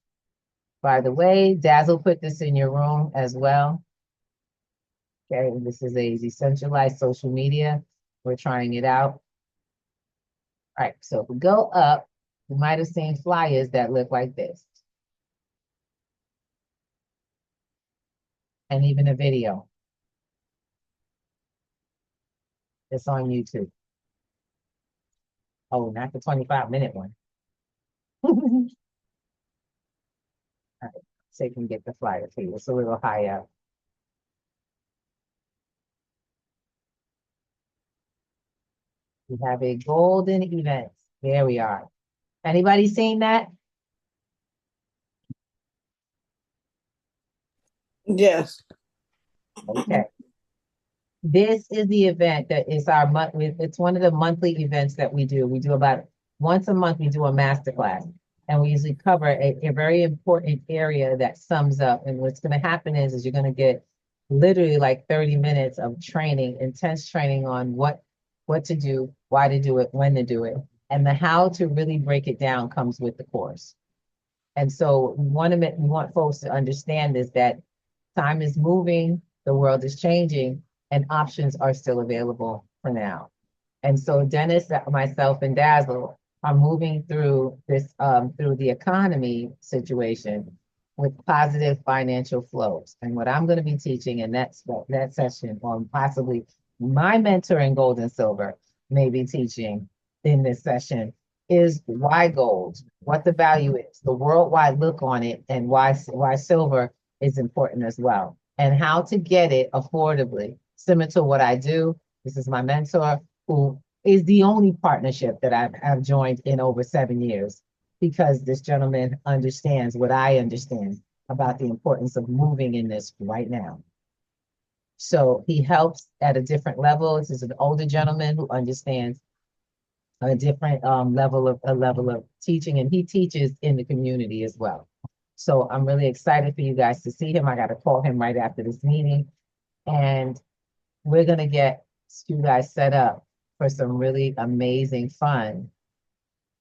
By the way, Dazzle put this in your room as well. Okay, this is a decentralized social media. We're trying it out. All right, so if we go up, you might have seen flyers that look like this. And even a video. It's on YouTube. Oh, not the 25-minute one. All right, so you can get the flyer for you. It's a little high up. We have a golden event. There we are. Anybody seen that? Yes. Okay. This is the event that is our it's one of the monthly events that we do. We do about once a month, we do a masterclass. And we usually cover a very important area that sums up. And what's going to happen is you're going to get literally like 30 minutes of training, intense training on what what to do, why to do it, when to do it. And the how to really break it down comes with the course. And so we want folks to understand is that time is moving, the world is changing, and options are still available for now. And so Dennis, myself, and Dazzle are moving through this through the economy situation with positive financial flows. And what I'm going to be teaching in that session, or possibly my mentor in gold and silver may be teaching in this session, is why gold, what the value is, the worldwide look on it, and why silver is important as well, and how to get it affordably. Similar to what I do. This is my mentor, who is the only partnership that I've joined in over 7 years, because this gentleman understands what I understand about the importance of moving in this right now. So he helps at a different level. This is an older gentleman who understands a different level of teaching, and he teaches in the community as well. So I'm really excited for you guys to see him. I got to call him right after this meeting, and we're going to get you guys set up for some really amazing fun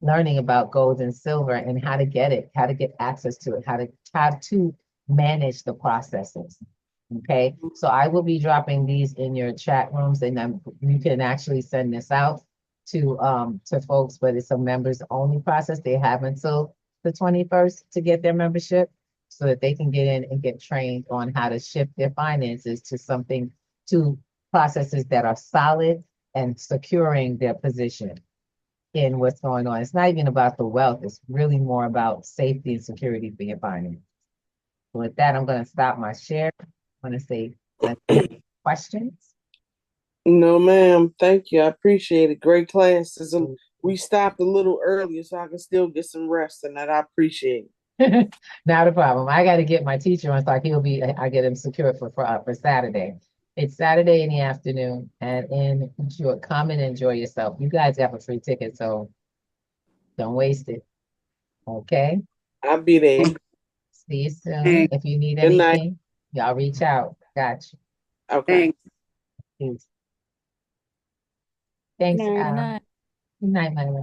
learning about gold and silver and how to get it, how to get access to it, how to manage the processes. Okay, so I will be dropping these in your chat rooms, and then you can actually send this out to folks, but it's a members only process. They have until the 21st to get their membership so that they can get in and get trained on how to shift their finances to processes that are solid and securing their position in what's going on. It's not even about the wealth. It's really more about safety and security for your finances. So with that, I'm going to stop my share. I want to say questions. No, ma'am. Thank you. I appreciate it. Great classes. And we stopped a little earlier so I can still get some rest, and that I appreciate it. Not a problem. I got to get my teacher on, so I get him secured for Saturday. It's Saturday in the afternoon, and come and enjoy yourself. You guys have a free ticket, so don't waste it. Okay? I'll be there. See you soon. Thanks. If you need Good night. anything, y'all reach out. Got you. Okay. Thanks. Thanks, Good night. Al. Good night, my love.